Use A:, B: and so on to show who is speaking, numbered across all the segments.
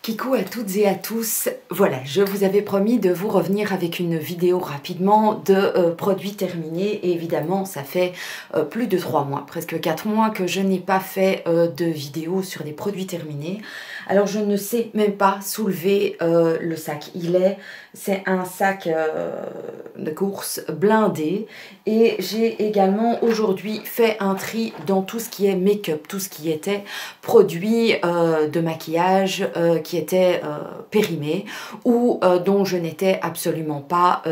A: Kikou à toutes et à tous, voilà, je vous avais promis de vous revenir avec une vidéo rapidement de produits terminés et évidemment ça fait plus de 3 mois, presque 4 mois que je n'ai pas fait de vidéo sur des produits terminés. Alors je ne sais même pas soulever le sac, c'est un sac de course blindé et j'ai également aujourd'hui fait un tri dans tout ce qui est make-up, tout ce qui était produits de maquillage qui étaient périmés ou dont je n'étais absolument pas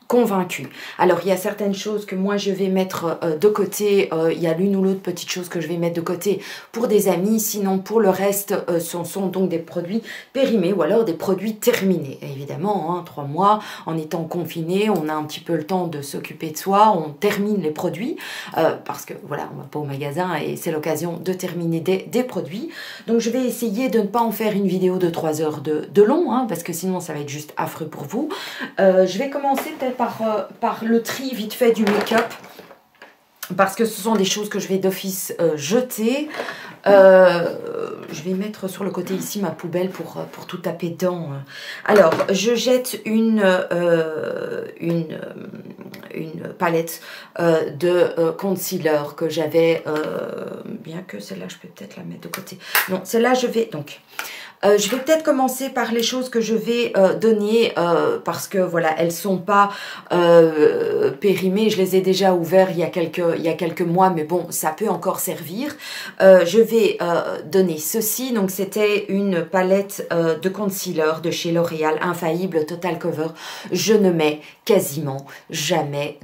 A: convaincue. Alors il y a certaines choses que moi je vais mettre de côté, il y a l'une ou l'autre petite chose que je vais mettre de côté pour des amis, sinon pour le reste ce sont donc des produits périmés ou alors des produits terminés. Et évidemment, 3 mois en étant confiné, on a un petit peu le temps de s'occuper de soi, on termine les produits parce que voilà, on va pas au magasin et c'est l'occasion de terminer des produits. Donc je vais essayer de ne pas en faire une vidéo de 3 heures de long, parce que sinon ça va être juste affreux pour vous. Je vais commencer peut-être par le tri vite fait du make-up parce que ce sont des choses que je vais d'office jeter. Je vais mettre sur le côté ici ma poubelle pour tout taper dedans. Alors, je jette une palette de concealer que j'avais, bien que celle-là, je peux peut-être la mettre de côté. Non, celle-là, je vais peut-être commencer par les choses que je vais donner parce que voilà, elles sont pas périmées. Je les ai déjà ouvertes il y a quelques mois, mais bon, ça peut encore servir. Je vais donner ceci. Donc c'était une palette de concealer de chez L'Oréal, Infaillible Total Cover. Je ne mets quasiment jamais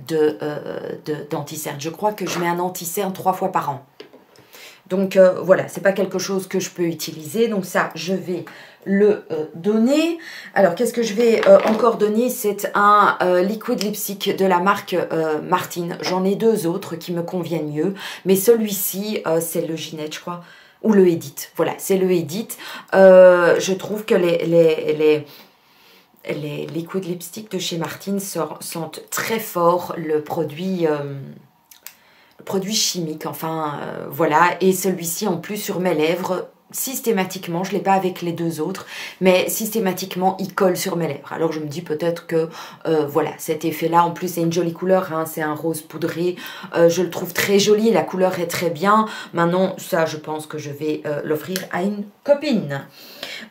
A: d'anti-cerne. Je crois que je mets un anti-cerne 3 fois par an. Donc voilà, c'est pas quelque chose que je peux utiliser. Donc ça, je vais le donner. Alors, qu'est-ce que je vais encore donner? C'est un liquid lipstick de la marque Martine. J'en ai 2 autres qui me conviennent mieux. Mais celui-ci, c'est le Ginette, je crois. Ou le Edit. Voilà, c'est le Edit. Je trouve que les liquid lipstick de chez Martine sentent très fort le produit chimique, enfin voilà. Et celui-ci en plus sur mes lèvres, systématiquement, je ne l'ai pas avec les 2 autres, mais systématiquement il colle sur mes lèvres. Alors je me dis peut-être que voilà, cet effet là, en plus c'est une jolie couleur, c'est un rose poudré, je le trouve très joli, la couleur est très bien. Maintenant ça, je pense que je vais l'offrir à une copine.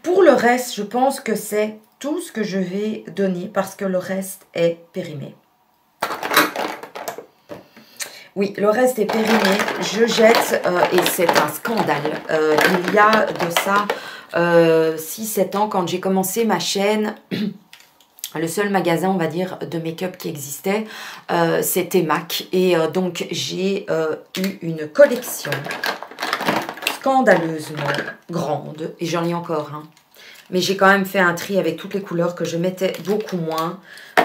A: Pour le reste, je pense que c'est tout ce que je vais donner parce que le reste est périmé. Oui, le reste est périmé, je jette et c'est un scandale. Il y a de ça 6-7 ans quand j'ai commencé ma chaîne, le seul magasin, on va dire, de make-up qui existait, c'était MAC. Et donc j'ai eu une collection scandaleusement grande, et j'en ai encore, mais j'ai quand même fait un tri avec toutes les couleurs que je mettais beaucoup moins.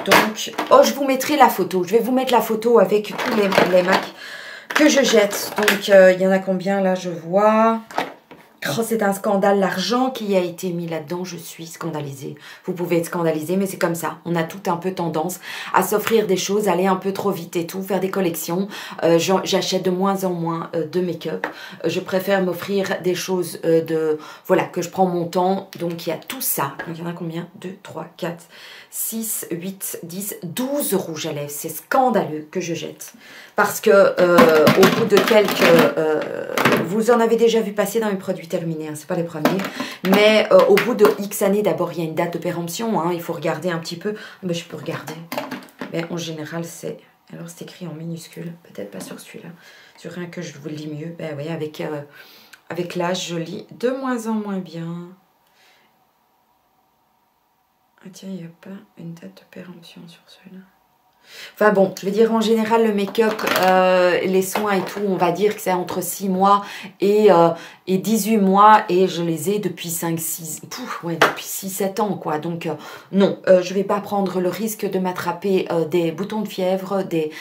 A: Donc, je vous mettrai la photo. Je vais vous mettre la photo avec tous les MAC que je jette. Donc, il y en a combien là, je vois. Oh, c'est un scandale, l'argent qui a été mis là-dedans, je suis scandalisée. Vous pouvez être scandalisé, mais c'est comme ça. On a tout un peu tendance à s'offrir des choses, aller un peu trop vite et tout, faire des collections. J'achète de moins en moins de make-up. Je préfère m'offrir des choses voilà, que je prends mon temps. Donc il y a tout ça. Donc il y en a combien? 2, 3, 4, 6, 8, 10, 12 rouges à lèvres. C'est scandaleux que je jette. Parce que au bout de vous en avez déjà vu passer dans mes produits terminés, c'est pas les premiers, mais au bout de X années, d'abord il y a une date de péremption, il faut regarder un petit peu, mais je peux regarder, mais en général c'est, alors c'est écrit en minuscule, peut-être pas sur celui-là, sur rien que je vous le lis mieux, ben oui, avec l'âge je lis de moins en moins bien. Ah tiens, il n'y a pas une date de péremption sur celui-là. Enfin bon, je veux dire en général le make-up, les soins et tout, on va dire que c'est entre 6 mois et 18 mois et je les ai depuis 6-7 ans quoi. Donc non, je vais pas prendre le risque de m'attraper des boutons de fièvre, des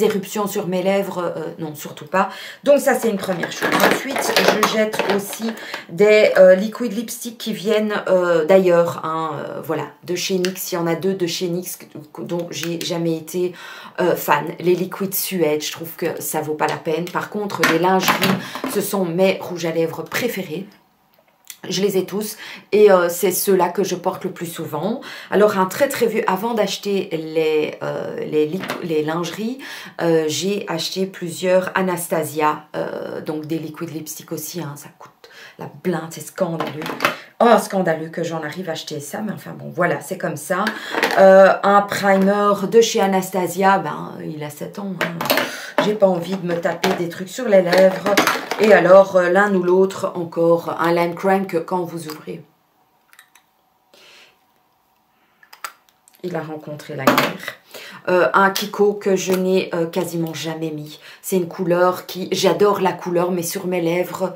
A: éruptions sur mes lèvres, non surtout pas. Donc ça c'est une première chose. Ensuite je jette aussi des liquid lipstick qui viennent d'ailleurs, voilà, de chez NYX. Il y en a 2 de chez NYX dont j'ai jamais été fan. Les liquides Suède, je trouve que ça vaut pas la peine. Par contre, les lingeries, ce sont mes rouges à lèvres préférés. Je les ai tous et c'est ceux-là que je porte le plus souvent. Alors un très vu, avant d'acheter les lingeries, j'ai acheté plusieurs Anastasia, donc des liquid lipstick aussi, hein, ça coûte la blinde, c'est scandaleux. Oh, scandaleux que j'en arrive à acheter ça, mais enfin bon, voilà, c'est comme ça. Un primer de chez Anastasia, ben, il a 7 ans, hein. J'ai pas envie de me taper des trucs sur les lèvres. Et alors, l'un ou l'autre, encore un lime crème que quand vous ouvrez, il a rencontré la guerre. Un Kiko que je n'ai quasiment jamais mis. C'est une couleur qui... J'adore la couleur, mais sur mes lèvres...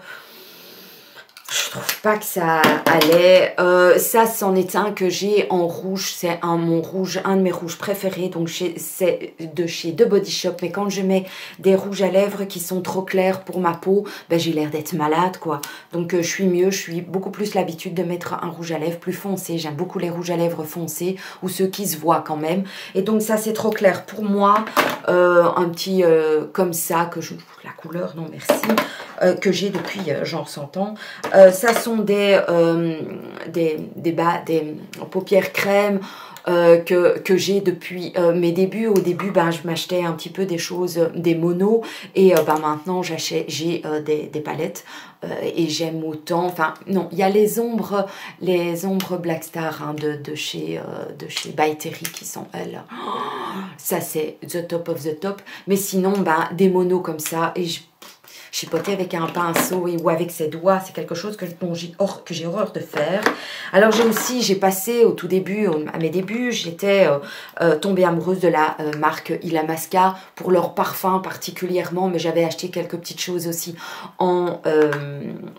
A: Je trouve pas que ça allait. Ça, c'en est un que j'ai en rouge. C'est un de mes rouges préférés. Donc, c'est de chez The Body Shop. Mais quand je mets des rouges à lèvres qui sont trop clairs pour ma peau, ben, j'ai l'air d'être malade, quoi. Donc, je suis mieux. Je suis beaucoup plus l'habitude de mettre un rouge à lèvres plus foncé. J'aime beaucoup les rouges à lèvres foncés ou ceux qui se voient quand même. Et donc, ça, c'est trop clair pour moi. Un petit comme ça, que je... La couleur, non, merci. Que j'ai depuis genre 100 ans. Ça sont des paupières crème que j'ai depuis mes débuts. Au début, ben, je m'achetais un petit peu des choses, des monos. Et ben, maintenant, j'ai des palettes. Et j'aime autant, enfin non, il y a les ombres Black Star, hein, de chez By Terry qui sont elles. Oh, ça c'est the top of the top. Mais sinon, ben, des monos comme ça, et je chipoter avec un pinceau ou avec ses doigts, c'est quelque chose que j'ai horreur de faire. Alors j'ai passé au tout début, à mes débuts, j'étais tombée amoureuse de la marque Illamasqua pour leur parfum particulièrement, mais j'avais acheté quelques petites choses aussi en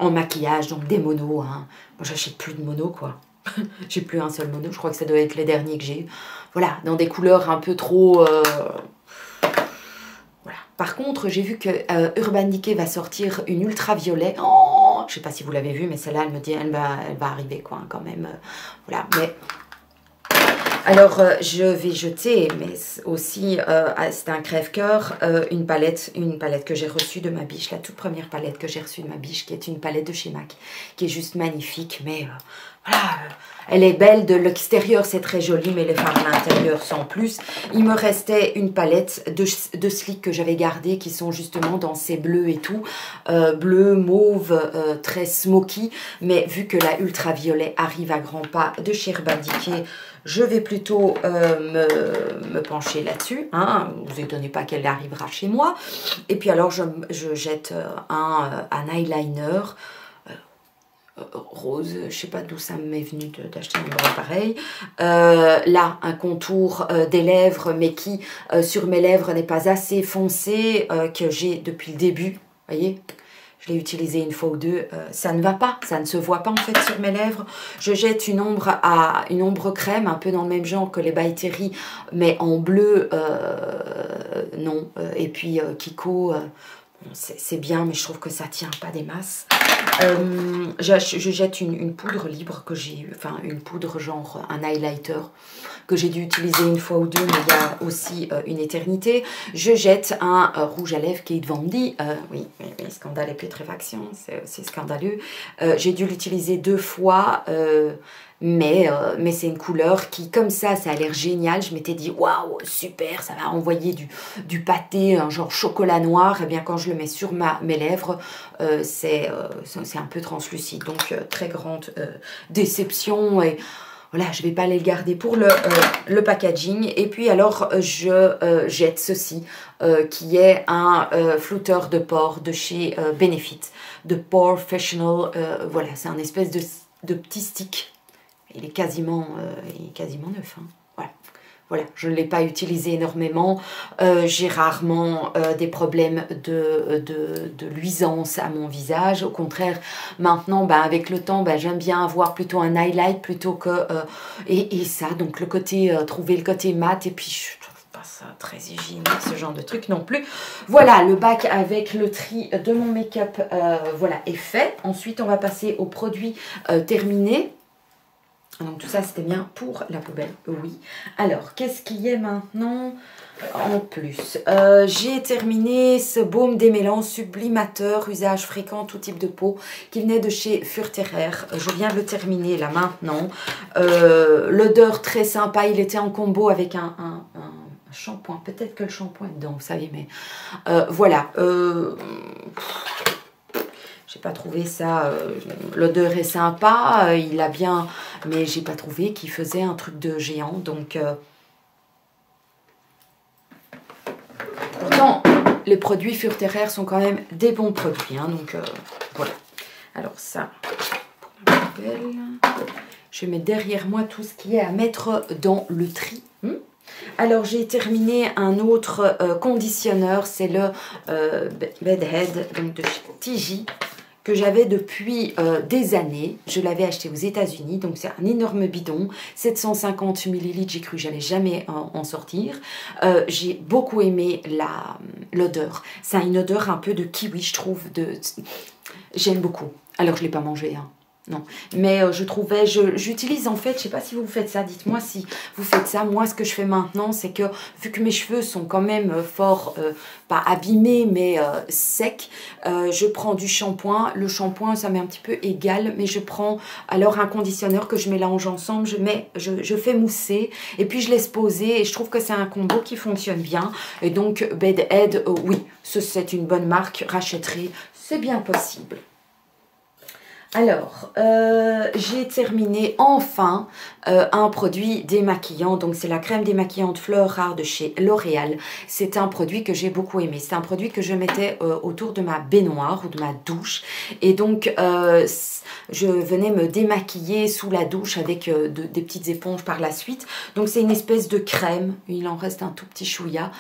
A: maquillage, donc des monos. Hein. Moi, j'achète plus de monos, quoi. J'ai plus un seul mono, je crois que ça doit être les derniers que j'ai eu. Voilà, dans des couleurs un peu trop... Voilà. Par contre, j'ai vu que Urban Decay va sortir une ultraviolet. Oh, je sais pas si vous l'avez vu, mais celle-là, elle me dit, elle va arriver, quoi, hein, quand même. Voilà, mais... Alors, je vais jeter, mais aussi, c'est un crève-cœur, une palette que j'ai reçue de ma biche, la toute première palette que j'ai reçue de ma biche, qui est une palette de chez MAC, qui est juste magnifique, mais voilà, elle est belle de l'extérieur, c'est très joli, mais les fards à l'intérieur sans plus. Il me restait une palette de Slick que j'avais gardée, qui sont justement dans ces bleus et tout, bleu, mauve, très smoky, mais vu que la ultraviolet arrive à grands pas de chez Urban Decay, je vais plutôt me pencher là-dessus. Hein. Vous étonnez pas qu'elle arrivera chez moi. Et puis alors, je jette un eyeliner rose. Je sais pas d'où ça m'est venu d'acheter un endroit pareil. Là, un contour des lèvres, mais qui, sur mes lèvres, n'est pas assez foncé, que j'ai depuis le début. Vous voyez ? Je l'ai utilisé une fois ou deux, ça ne va pas, ça ne se voit pas en fait sur mes lèvres. Je jette une ombre crème, un peu dans le même genre que les By Terry, mais en bleu, non. Et puis Kiko, c'est bien, mais je trouve que ça tient pas des masses. Je jette une poudre libre que j'ai eu, enfin une poudre genre un highlighter que j'ai dû utiliser une fois ou deux, mais il y a aussi une éternité. Je jette un rouge à lèvres Kate Von D. Oui, scandale et putréfaction, c'est scandaleux. J'ai dû l'utiliser 2 fois, mais c'est une couleur qui, comme ça a l'air génial. Je m'étais dit, waouh, super, ça va envoyer du pâté, un genre chocolat noir. Et bien, quand je le mets sur mes lèvres, c'est un peu translucide. Donc, très grande déception. Et voilà, je ne vais pas les garder pour le packaging. Et puis, alors, je jette ceci, qui est un flouteur de pores de chez Benefit, de Porefessional. Voilà, c'est un espèce de petit stick. Il est quasiment neuf. Hein. Voilà, je ne l'ai pas utilisé énormément. J'ai rarement des problèmes de luisance à mon visage. Au contraire, maintenant, ben, avec le temps, ben, j'aime bien avoir plutôt un highlight plutôt que... et ça, donc le côté, trouver le côté mat. Et puis, je trouve pas ça très hygiénique, ce genre de truc non plus. Voilà, le bac avec le tri de mon make-up voilà, est fait. Ensuite, on va passer aux produits terminés. Donc tout ça c'était bien pour la poubelle, oui. Alors qu'est-ce qu'il y a maintenant en plus? J'ai terminé ce baume démêlant sublimateur, usage fréquent, tout type de peau, qui venait de chez Furterer. Je viens de le terminer là maintenant. L'odeur très sympa, il était en combo avec un shampoing. Peut-être que le shampoing est dedans, vous savez, mais voilà. J'ai pas trouvé ça, l'odeur est sympa, il a bien, mais j'ai pas trouvé qu'il faisait un truc de géant, donc pourtant les produits Furterer sont quand même des bons produits, hein, donc voilà. Alors ça, pour la poubelle, je mets derrière moi tout ce qui est à mettre dans le tri. Alors j'ai terminé un autre conditionneur, c'est le Bedhead, donc de chez TJ, que j'avais depuis des années. Je l'avais acheté aux États-Unis, donc c'est un énorme bidon, 750 ml, j'ai cru que j'allais jamais en sortir. J'ai beaucoup aimé l'odeur. Ça a une odeur un peu de kiwi, je trouve. J'aime beaucoup. Alors je ne l'ai pas mangé, hein. Non, mais je trouvais, j'utilise en fait, je sais pas si vous faites ça, dites-moi si vous faites ça. Moi ce que je fais maintenant, c'est que vu que mes cheveux sont quand même fort, pas abîmés mais secs, je prends du shampoing. Le shampoing ça m'est un petit peu égal, mais je prends alors un conditionneur que je mélange ensemble, je fais mousser et puis je laisse poser et je trouve que c'est un combo qui fonctionne bien. Et donc Bedhead, oui, c'est une bonne marque, rachèterai, c'est bien possible. Alors, j'ai terminé enfin un produit démaquillant, donc c'est la crème démaquillante Fleur Rare de chez L'Oréal. C'est un produit que j'ai beaucoup aimé, c'est un produit que je mettais autour de ma baignoire ou de ma douche, et donc je venais me démaquiller sous la douche avec des petites éponges par la suite. Donc c'est une espèce de crème, il en reste un tout petit chouïa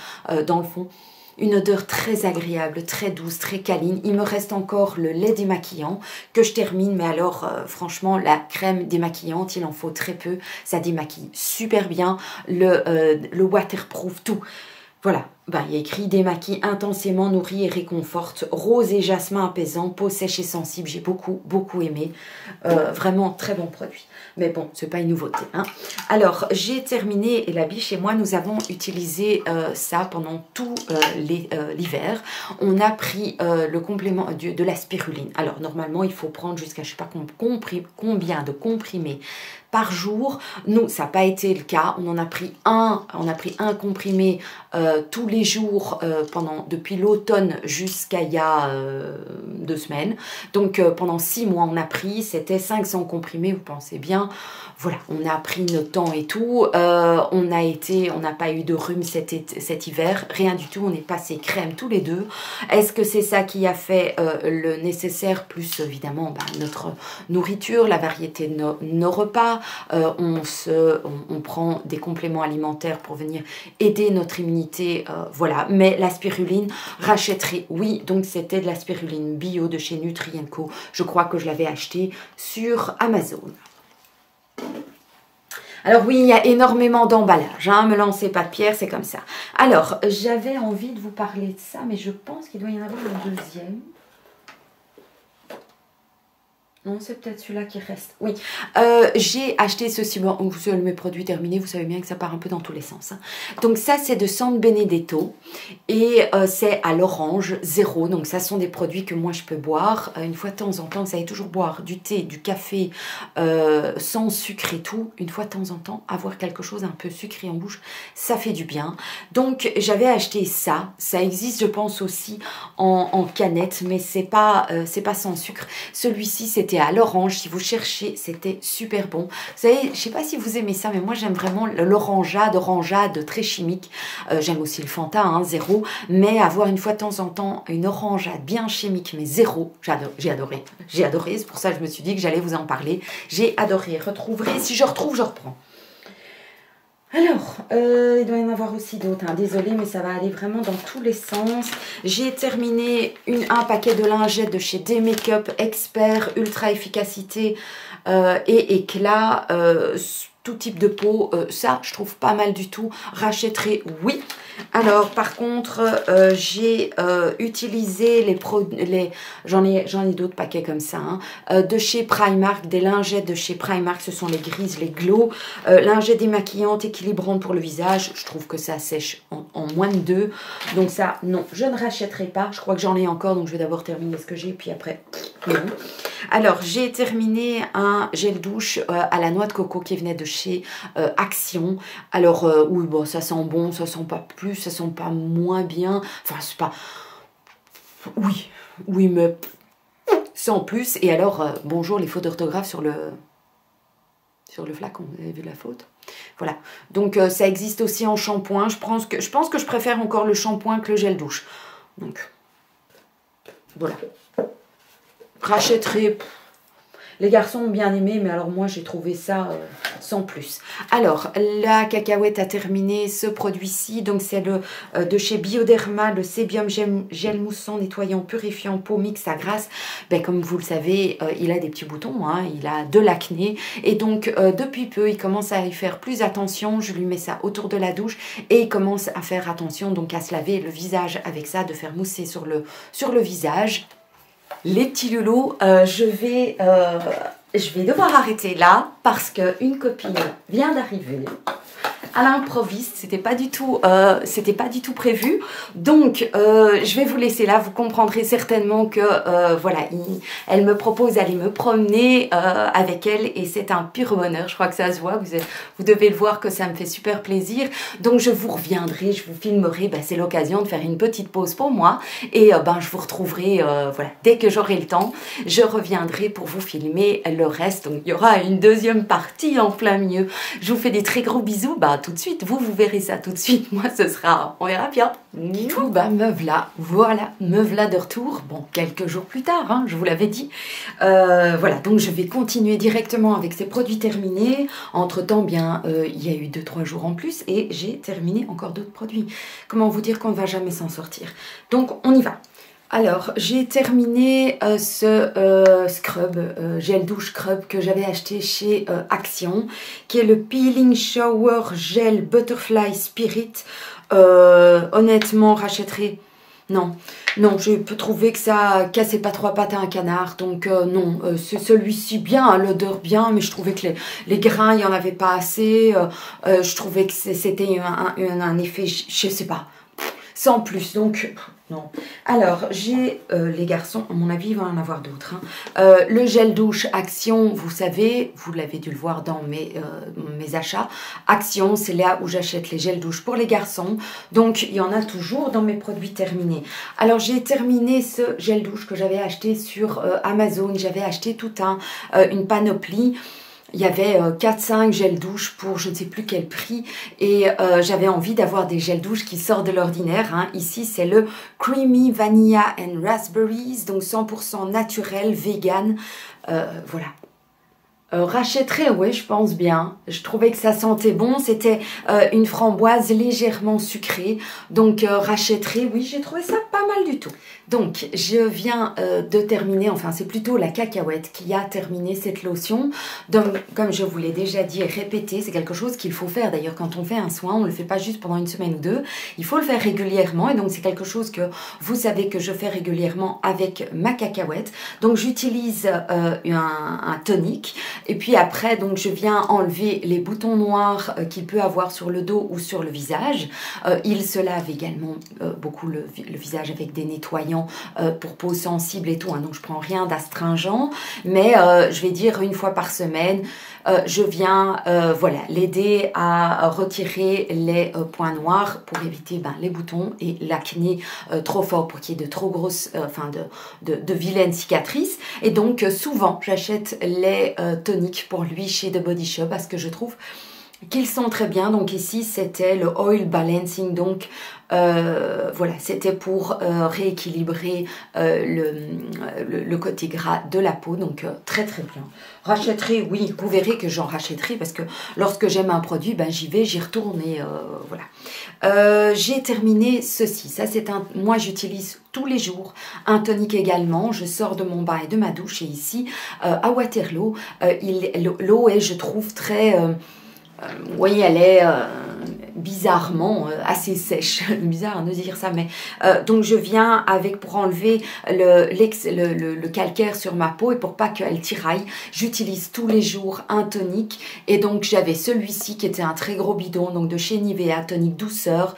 A: dans le fond. Une odeur très agréable, très douce, très câline. Il me reste encore le lait démaquillant que je termine. Mais alors, franchement, la crème démaquillante, il en faut très peu. Ça démaquille super bien. Le waterproof, tout. Voilà, ben, il y a écrit démaquille intensément, nourrit et réconforte, rose et jasmin apaisant, peau sèche et sensible. J'ai beaucoup aimé. Vraiment très bon produit. Mais bon, c'est pas une nouveauté, hein. Alors, j'ai terminé, et la biche chez moi, nous avons utilisé ça pendant tout l'hiver. On a pris le complément de la spiruline. Alors, normalement, il faut prendre jusqu'à, je sais pas combien de comprimés par jour. Nous, ça n'a pas été le cas. On a pris un comprimé tous les jours depuis l'automne jusqu'à il y a 2 semaines. Donc pendant 6 mois, on a pris, c'était 500 comprimés, vous pensez bien. Voilà, on a pris notre temps et tout. On n'a pas eu de rhume cet hiver, rien du tout. On est passé crème tous les deux. Est-ce que c'est ça qui a fait le nécessaire, plus évidemment notre nourriture, la variété de nos repas. On prend des compléments alimentaires pour venir aider notre immunité, voilà. Mais la spiruline, rachèterie, oui, donc c'était de la spiruline bio de chez Nutrien&Co. Je crois que je l'avais acheté sur Amazon. Alors oui, il y a énormément d'emballage, hein, me lancez pas de pierre, c'est comme ça. Alors, j'avais envie de vous parler de ça, mais je pense qu'il doit y en avoir un deuxième. Non, c'est peut-être celui-là qui reste. Oui, j'ai acheté ceci. Bon, mes produits terminés, vous savez bien que ça part un peu dans tous les sens, hein. Donc ça, c'est de San Benedetto et c'est à l'orange, 0. Donc ça sont des produits que moi, je peux boire une fois de temps en temps. Vous savez, toujours boire du thé, du café sans sucre et tout. Une fois de temps en temps, avoir quelque chose un peu sucré en bouche, ça fait du bien. Donc j'avais acheté ça. Ça existe, je pense, aussi en canette, mais c'est pas sans sucre. Celui-ci, c'était à l'orange, si vous cherchez, c'était super bon. Vous savez, je sais pas si vous aimez ça, mais moi j'aime vraiment l'orangeade très chimique. J'aime aussi le Fanta, hein, 0, mais avoir une fois de temps en temps une orangeade bien chimique, mais 0, j'ai adoré. J'ai adoré, c'est pour ça que je me suis dit que j'allais vous en parler. J'ai adoré, retrouverez, si je retrouve, je reprends. Alors, il doit y en avoir aussi d'autres, hein. Désolée, mais ça va aller vraiment dans tous les sens. J'ai terminé un paquet de lingettes de chez D-Make-up Expert, ultra efficacité et éclat. tout type de peau, ça je trouve pas mal du tout. Rachèterai, oui. Alors par contre j'ai utilisé j'en ai d'autres paquets comme ça de chez Primark, des lingettes de chez Primark, ce sont les grises, les glow, lingettes démaquillantes équilibrantes pour le visage. Je trouve que ça sèche en moins de 2, donc ça non, je ne rachèterai pas. Je crois que j'en ai encore, donc je vais d'abord terminer ce que j'ai, puis après non. Alors j'ai terminé un gel douche à la noix de coco qui venait de chez Action. Alors oui, bon, ça sent bon, ça sent pas plus, ça sent pas moins bien, enfin c'est pas, oui mais sans plus. Et alors bonjour les fautes d'orthographe sur le flacon, vous avez vu la faute? Voilà, donc ça existe aussi en shampoing. Je pense que je préfère encore le shampoing que le gel douche, donc voilà. Rachèterai. Les garçons ont bien aimé, mais alors moi j'ai trouvé ça sans plus. Alors la cacahuète a terminé ce produit-ci, donc c'est le de chez Bioderma, le Sébium gel moussant nettoyant purifiant peau mix à grasse. Ben, comme vous le savez, il a des petits boutons, il a de l'acné, et donc depuis peu il commence à y faire plus attention. Je lui mets ça autour de la douche et il commence à faire attention, donc à se laver le visage avec ça, de faire mousser sur le visage. Les petits loulous, je vais devoir arrêter là parce qu'une copine vient d'arriver à l'improviste, c'était pas du tout prévu, donc je vais vous laisser là. Vous comprendrez certainement que voilà, elle me propose d'aller me promener avec elle, et c'est un pur bonheur. Je crois que ça se voit, vous devez le voir que ça me fait super plaisir. Donc je vous reviendrai, je vous filmerai, c'est l'occasion de faire une petite pause pour moi, et je vous retrouverai voilà, dès que j'aurai le temps, je reviendrai pour vous filmer le reste. Donc il y aura une deuxième partie en plein milieu. Je vous fais des très gros bisous, tout de suite, vous verrez ça tout de suite. Moi ce sera, on verra bien. Me voilà, me voilà de retour, bon, quelques jours plus tard, je vous l'avais dit. Voilà, donc je vais continuer directement avec ces produits terminés. Entre temps, bien, il y a eu 2-3 jours en plus et j'ai terminé encore d'autres produits. Comment vous dire qu'on ne va jamais s'en sortir? Donc on y va. Alors, j'ai terminé ce scrub, gel douche scrub que j'avais acheté chez Action, qui est le Peeling Shower Gel Butterfly Spirit. Honnêtement, rachèterai. Non, je peux trouver que ça cassait pas 3 pattes à un canard, donc non, c'est celui-ci bien, l'odeur bien, mais je trouvais que les grains, il n'y en avait pas assez, je trouvais que c'était un effet, je sais pas, sans plus, donc non. Alors, j'ai les garçons, à mon avis, il va en avoir d'autres. Le gel douche Action, vous savez, vous l'avez dû le voir dans mes achats. Action, c'est là où j'achète les gels douche pour les garçons. Donc, il y en a toujours dans mes produits terminés. Alors, j'ai terminé ce gel douche que j'avais acheté sur Amazon. J'avais acheté tout une panoplie. Il y avait 4-5 gels douche pour je ne sais plus quel prix, et j'avais envie d'avoir des gels douche qui sortent de l'ordinaire. Ici, c'est le Creamy Vanilla and Raspberries, donc 100% naturel, vegan. Voilà. Rachèterai, oui, je pense bien. Je trouvais que ça sentait bon. C'était une framboise légèrement sucrée. Donc, rachèterai, oui, j'ai trouvé ça pas mal du tout. Donc, je viens de terminer, enfin, c'est plutôt la cacahuète qui a terminé cette lotion. Donc, comme je vous l'ai déjà dit et répété, c'est quelque chose qu'il faut faire. D'ailleurs, quand on fait un soin, on ne le fait pas juste pendant une semaine ou deux. Il faut le faire régulièrement. Et donc, c'est quelque chose que vous savez que je fais régulièrement avec ma cacahuète. Donc, j'utilise un tonique. Et puis après, donc je viens enlever les boutons noirs qu'il peut avoir sur le dos ou sur le visage. Il se lave également beaucoup le visage avec des nettoyants pour peau sensible et tout. Donc je prends rien d'astringent. Mais je vais dire une fois par semaine, je viens voilà, l'aider à retirer les points noirs pour éviter les boutons et l'acné trop fort pour qu'il y ait de trop grosses, de vilaines cicatrices. Et donc souvent j'achète les toniques pour lui chez The Body Shop parce que je trouve qu'ils sont très bien. Donc ici c'était le Oil Balancing, donc voilà, c'était pour rééquilibrer le côté gras de la peau, donc très très bien. Rachèterai, oui, vous verrez que j'en rachèterai parce que lorsque j'aime un produit, j'y vais, j'y retourne et voilà. J'ai terminé ceci, ça c'est moi j'utilise tous les jours, un tonique également. Je sors de mon bain et de ma douche et ici à Waterloo, l'eau est, je trouve, très vous voyez, elle est bizarrement assez sèche. Bizarre de dire ça, mais donc je viens avec pour enlever le calcaire sur ma peau et pour pas qu'elle tiraille, j'utilise tous les jours un tonique et donc j'avais celui-ci qui était un très gros bidon, donc de chez Nivea, tonique douceur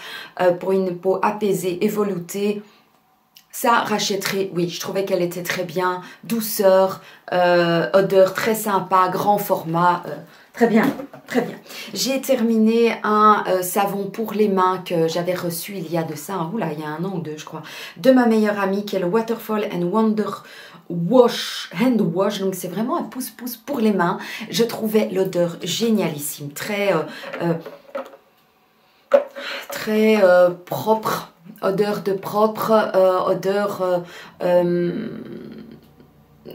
A: pour une peau apaisée et veloutée. Ça, rachèterie, oui, je trouvais qu'elle était très bien, douceur, odeur très sympa, grand format, très bien, très bien. J'ai terminé un savon pour les mains que j'avais reçu il y a de ça, oula, il y a 1 an ou 2 je crois, de ma meilleure amie qui est le Waterfall and Wonder Hand Wash, donc c'est vraiment un pouce-pouce pour les mains. Je trouvais l'odeur génialissime, très propre. Odeur de propre, odeur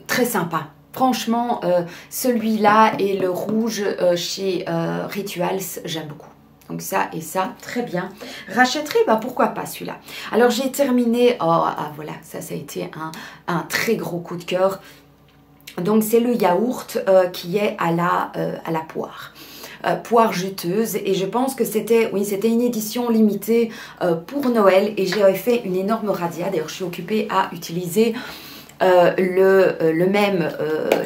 A: très sympa. Franchement, celui-là et le rouge chez Rituals, j'aime beaucoup. Donc ça et ça, très bien. Rachèterie, bah pourquoi pas celui-là. Alors j'ai terminé, voilà, ça a été un très gros coup de cœur. Donc c'est le yaourt qui est à la poire. Poire juteuse et je pense que c'était une édition limitée pour Noël et j'ai fait une énorme radia. D'ailleurs je suis occupée à utiliser le même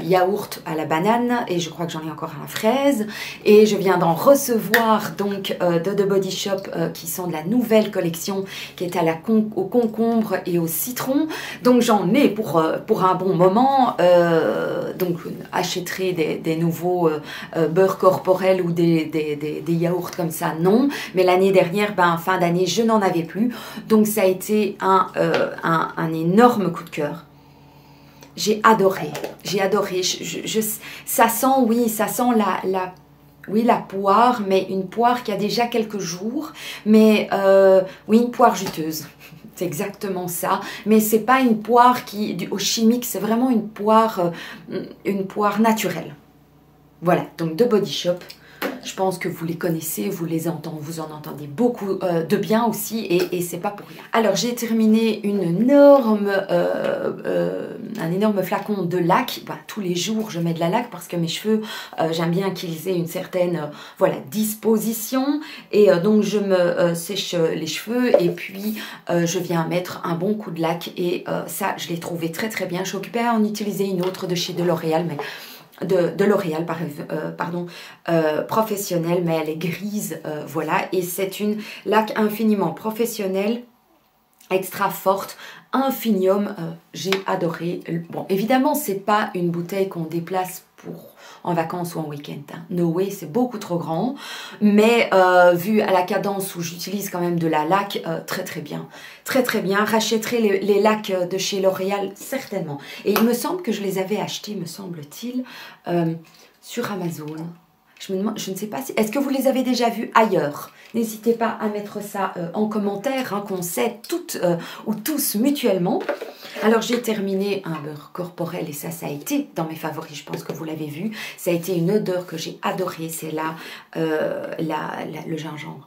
A: yaourt à la banane et je crois que j'en ai encore à la fraise et je viens d'en recevoir donc de The Body Shop qui sont de la nouvelle collection qui est au concombre et au citron, donc j'en ai pour un bon moment. Donc achèterai des nouveaux beurre corporel ou des yaourts comme ça, non, mais l'année dernière, fin d'année, je n'en avais plus, donc ça a été un énorme coup de cœur. J'ai adoré, ça sent, oui, ça sent la poire, mais une poire qui a déjà quelques jours, mais oui, une poire juteuse, c'est exactement ça, mais c'est pas une poire au chimique, c'est vraiment une poire naturelle. Voilà, donc de Body Shop. Je pense que vous les connaissez, vous en entendez beaucoup de bien aussi et c'est pas pour rien. Alors j'ai terminé un énorme flacon de lac. Tous les jours je mets de la laque parce que mes cheveux, j'aime bien qu'ils aient une certaine disposition et donc je me sèche les cheveux et puis je viens mettre un bon coup de laque et ça je l'ai trouvé très très bien. Je suis occupée à en utiliser une autre de chez L'Oréal, mais de L'Oréal, professionnelle, mais elle est grise, voilà, et c'est une laque infiniment professionnelle, extra forte, Infinium, j'ai adoré. Bon, évidemment, c'est pas une bouteille qu'on déplace en vacances ou en week-end. No way, c'est beaucoup trop grand. Mais vu à la cadence où j'utilise quand même de la laque, très très bien. Très très bien. Rachèterai les laques de chez L'Oréal, certainement. Et il me semble que je les avais achetés, me semble-t-il, sur Amazon. Je ne sais pas si... Est-ce que vous les avez déjà vus ailleurs? N'hésitez pas à mettre ça en commentaire, qu'on sait toutes ou tous mutuellement. Alors j'ai terminé un beurre corporel et ça a été dans mes favoris, je pense que vous l'avez vu. Ça a été une odeur que j'ai adorée, c'est le gingembre.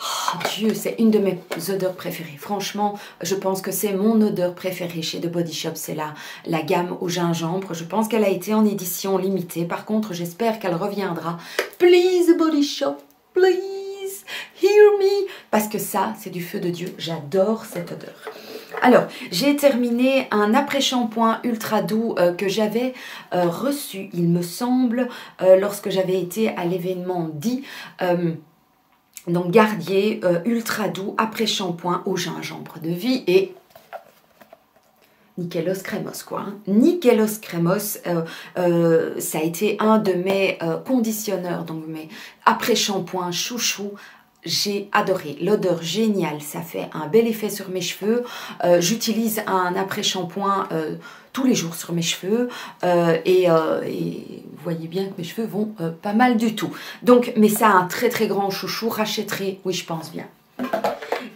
A: Oh Dieu, c'est une de mes odeurs préférées. Franchement, je pense que c'est mon odeur préférée chez The Body Shop. C'est la gamme au gingembre. Je pense qu'elle a été en édition limitée. Par contre, j'espère qu'elle reviendra. Please, The Body Shop, please, hear me. Parce que ça, c'est du feu de Dieu. J'adore cette odeur. Alors, j'ai terminé un après-shampoing ultra doux que j'avais reçu, il me semble, lorsque j'avais été à l'événement dit... donc Garnier ultra doux après shampoing au gingembre de vie et Nickelos Cremos quoi. Nickelos Cremos, ça a été un de mes conditionneurs, donc mes après shampoing chouchou. J'ai adoré, l'odeur géniale, ça fait un bel effet sur mes cheveux. J'utilise un après-shampoing tous les jours sur mes cheveux et vous voyez bien que mes cheveux vont pas mal du tout. Donc, mais ça a un très très grand chouchou, rachèterai, oui je pense bien.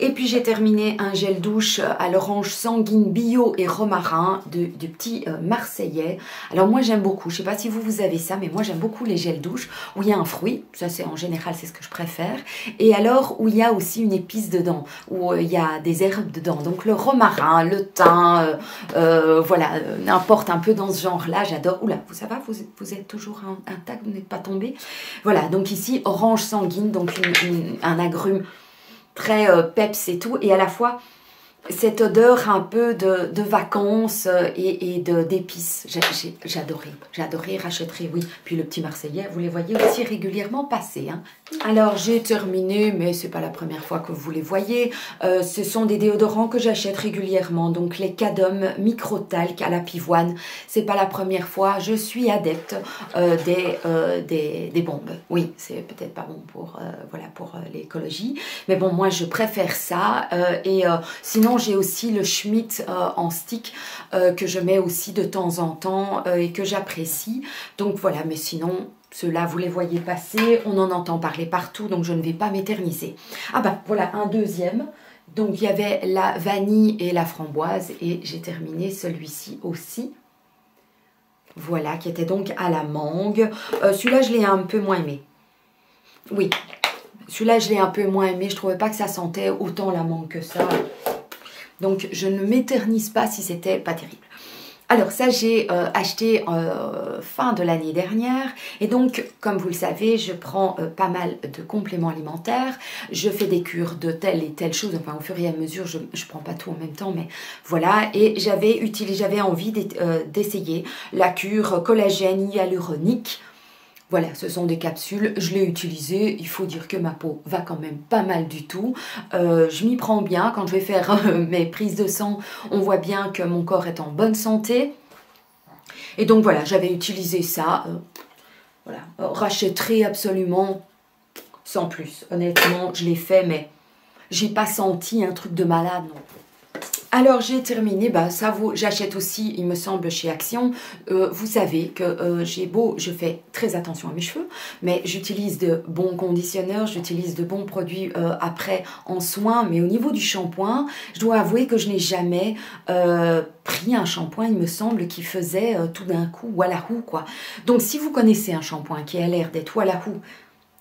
A: Et puis j'ai terminé un gel douche à l'orange sanguine bio et romarin du petit Marseillais. Alors moi j'aime beaucoup, je ne sais pas si vous avez ça, mais moi j'aime beaucoup les gels douche où il y a un fruit, ça c'est en général c'est ce que je préfère. Et alors où il y a aussi une épice dedans, où il y a des herbes dedans. Donc le romarin, le thym, voilà, n'importe un peu dans ce genre-là, j'adore. Oula, ça va, vous êtes toujours intact, vous n'êtes pas tombé. Voilà, donc ici orange sanguine, donc un agrume très peps et tout, et à la fois cette odeur un peu de vacances et d'épices. J'adorais, rachèterai, oui. Puis le petit Marseillais, vous les voyez aussi régulièrement passer. Hein. Alors j'ai terminé, mais c'est pas la première fois que vous les voyez. Ce sont des déodorants que j'achète régulièrement. Donc les Cadom Microtalc à la pivoine. C'est pas la première fois. Je suis adepte des bombes. Oui, c'est peut-être pas bon pour, voilà, pour l'écologie. Mais bon, moi je préfère ça. Sinon, j'ai aussi le Schmitt en stick que je mets aussi de temps en temps et que j'apprécie. Donc voilà, mais sinon, ceux-là, vous les voyez passer, on en entend parler partout, donc je ne vais pas m'éterniser. Ah bah voilà, un deuxième. Donc il y avait la vanille et la framboise et j'ai terminé celui-ci aussi. Voilà, qui était donc à la mangue. Celui-là, je l'ai un peu moins aimé. Oui, celui-là, je l'ai un peu moins aimé. Je ne trouvais pas que ça sentait autant la mangue que ça. Donc, je ne m'éternise pas si c'était pas terrible. Alors, ça, j'ai acheté fin de l'année dernière. Et donc, comme vous le savez, je prends pas mal de compléments alimentaires. Je fais des cures de telle et telle chose. Enfin, au fur et à mesure, je ne prends pas tout en même temps, mais voilà. Et j'avais envie d'essayer la cure collagène hyaluronique. Voilà, ce sont des capsules, je l'ai utilisé, il faut dire que ma peau va quand même pas mal du tout. Je m'y prends bien, quand je vais faire mes prises de sang, on voit bien que mon corps est en bonne santé. Et donc voilà, j'avais utilisé ça, voilà, rachèterai absolument sans plus. Honnêtement, je l'ai fait, mais j'ai pas senti un truc de malade, non. Alors j'ai terminé, bah, ça vaut, j'achète aussi, il me semble, chez Action. Vous savez que je fais très attention à mes cheveux, mais j'utilise de bons conditionneurs, j'utilise de bons produits après en soins, mais au niveau du shampoing, je dois avouer que je n'ai jamais pris un shampoing, il me semble, qui faisait tout d'un coup Wallahou, quoi. Donc si vous connaissez un shampoing qui a l'air d'être Wallahou,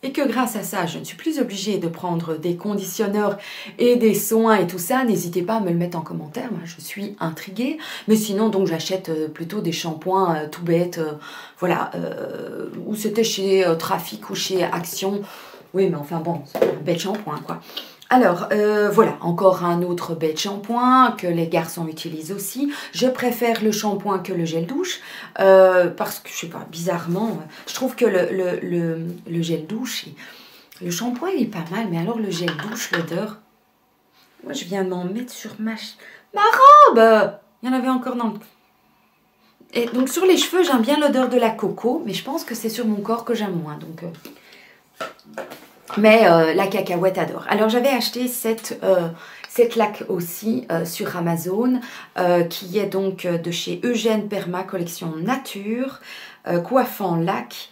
A: et que grâce à ça, je ne suis plus obligée de prendre des conditionneurs et des soins et tout ça, n'hésitez pas à me le mettre en commentaire, moi je suis intriguée. Mais sinon, donc j'achète plutôt des shampoings tout bêtes, voilà, ou c'était chez Trafic ou chez Action. Oui, mais enfin bon, c'est un bête shampoing, quoi. Alors, voilà, encore un autre bête shampoing que les garçons utilisent aussi. Je préfère le shampoing que le gel douche parce que, je sais pas, bizarrement, je trouve que le gel douche, le shampoing il est pas mal, mais alors le gel douche, l'odeur, moi je viens de m'en mettre sur ma robe. Il y en avait encore dans le... Et donc sur les cheveux, j'aime bien l'odeur de la coco, mais je pense que c'est sur mon corps que j'aime moins, donc... Mais la cacahuète adore. Alors j'avais acheté cette laque aussi sur Amazon qui est donc de chez Eugène Perma, collection nature, coiffant laque,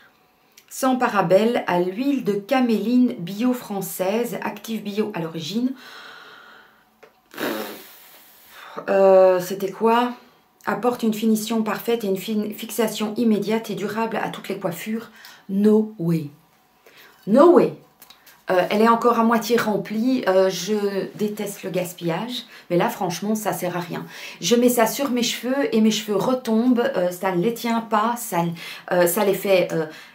A: sans parabènes, à l'huile de caméline bio française, active bio à l'origine. C'était quoi? Apporte une finition parfaite et une fixation immédiate et durable à toutes les coiffures. No way. No way. Elle est encore à moitié remplie, je déteste le gaspillage, mais là franchement ça sert à rien. Je mets ça sur mes cheveux et mes cheveux retombent, ça ne les tient pas, ça les fait...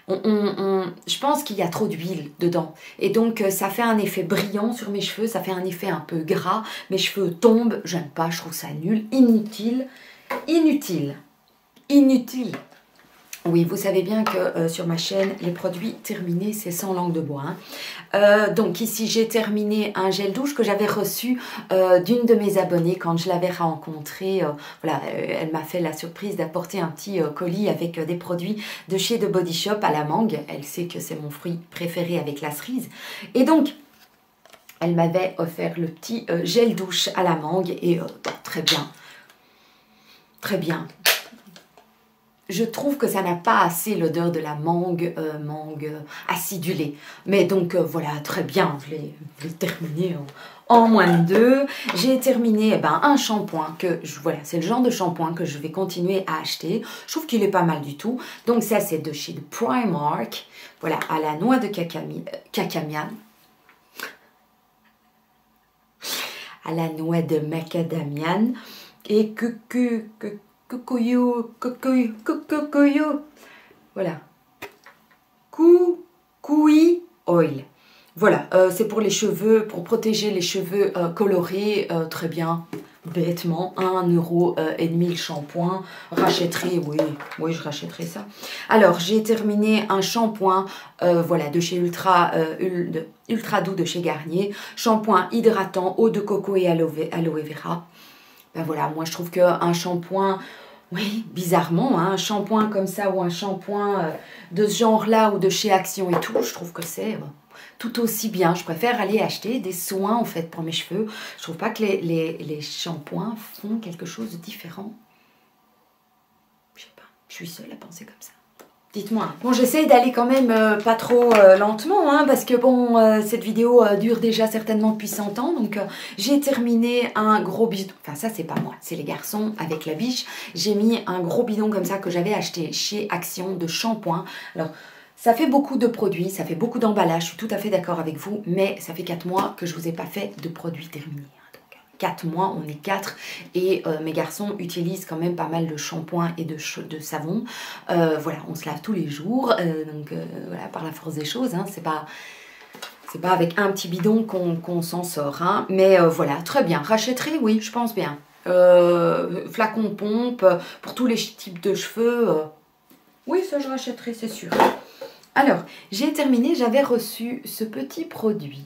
A: je pense qu'il y a trop d'huile dedans et donc ça fait un effet brillant sur mes cheveux, ça fait un effet un peu gras, mes cheveux tombent, j'aime pas, je trouve ça nul, inutile. Oui, vous savez bien que sur ma chaîne, les produits terminés, c'est sans langue de bois. Hein. Donc ici, j'ai terminé un gel douche que j'avais reçu d'une de mes abonnées quand je l'avais rencontrée. Voilà, elle m'a fait la surprise d'apporter un petit colis avec des produits de chez The Body Shop à la mangue. Elle sait que c'est mon fruit préféré avec la cerise. Et donc, elle m'avait offert le petit gel douche à la mangue et très bien. Très bien. je trouve que ça n'a pas assez l'odeur de la mangue, mangue acidulée. Mais donc voilà, très bien, je l'ai terminé en moins de 2. J'ai terminé un shampoing que, voilà, c'est le genre de shampoing que je vais continuer à acheter. Je trouve qu'il est pas mal du tout. Donc ça, c'est de chez Primark. Voilà, à la noix de cacamiane. À la noix de macadamiane. Et cocoyo. Voilà. Koui oil. Voilà, c'est pour les cheveux, pour protéger les cheveux colorés, très bien, bêtement, 1,5 € le shampoing. Rachèterai, oui, je rachèterai ça. Alors, j'ai terminé un shampoing, voilà, de chez Ultra Doux de chez Garnier. Shampoing hydratant, eau de coco et aloe vera. Ben voilà, moi je trouve qu'un shampoing, oui, bizarrement, hein, un shampoing comme ça ou un shampoing de ce genre-là ou de chez Action et tout, je trouve que c'est tout aussi bien. Je préfère aller acheter des soins en fait pour mes cheveux. Je trouve pas que les shampoings font quelque chose de différent. Je sais pas, je suis seule à penser comme ça. Dites-moi. Bon, j'essaye d'aller quand même pas trop lentement, hein, parce que bon, cette vidéo dure déjà certainement depuis 100 ans. Donc, j'ai terminé un gros bidon. Enfin, ça, c'est pas moi, c'est les garçons avec la biche. J'ai mis un gros bidon comme ça que j'avais acheté chez Action de shampoing. Alors, ça fait beaucoup de produits, ça fait beaucoup d'emballage. Je suis tout à fait d'accord avec vous, mais ça fait 4 mois que je vous ai pas fait de produits terminés. 4 mois, on est 4 et mes garçons utilisent quand même pas mal de shampoing et de savon. Voilà, on se lave tous les jours, donc voilà, par la force des choses, hein, c'est pas avec un petit bidon qu'on s'en sort, hein, mais voilà, très bien. Rachèterie, oui, je pense bien. Flacon pompe, pour tous les types de cheveux, oui, ça je rachèterai, c'est sûr. Alors, j'ai terminé, j'avais reçu ce petit produit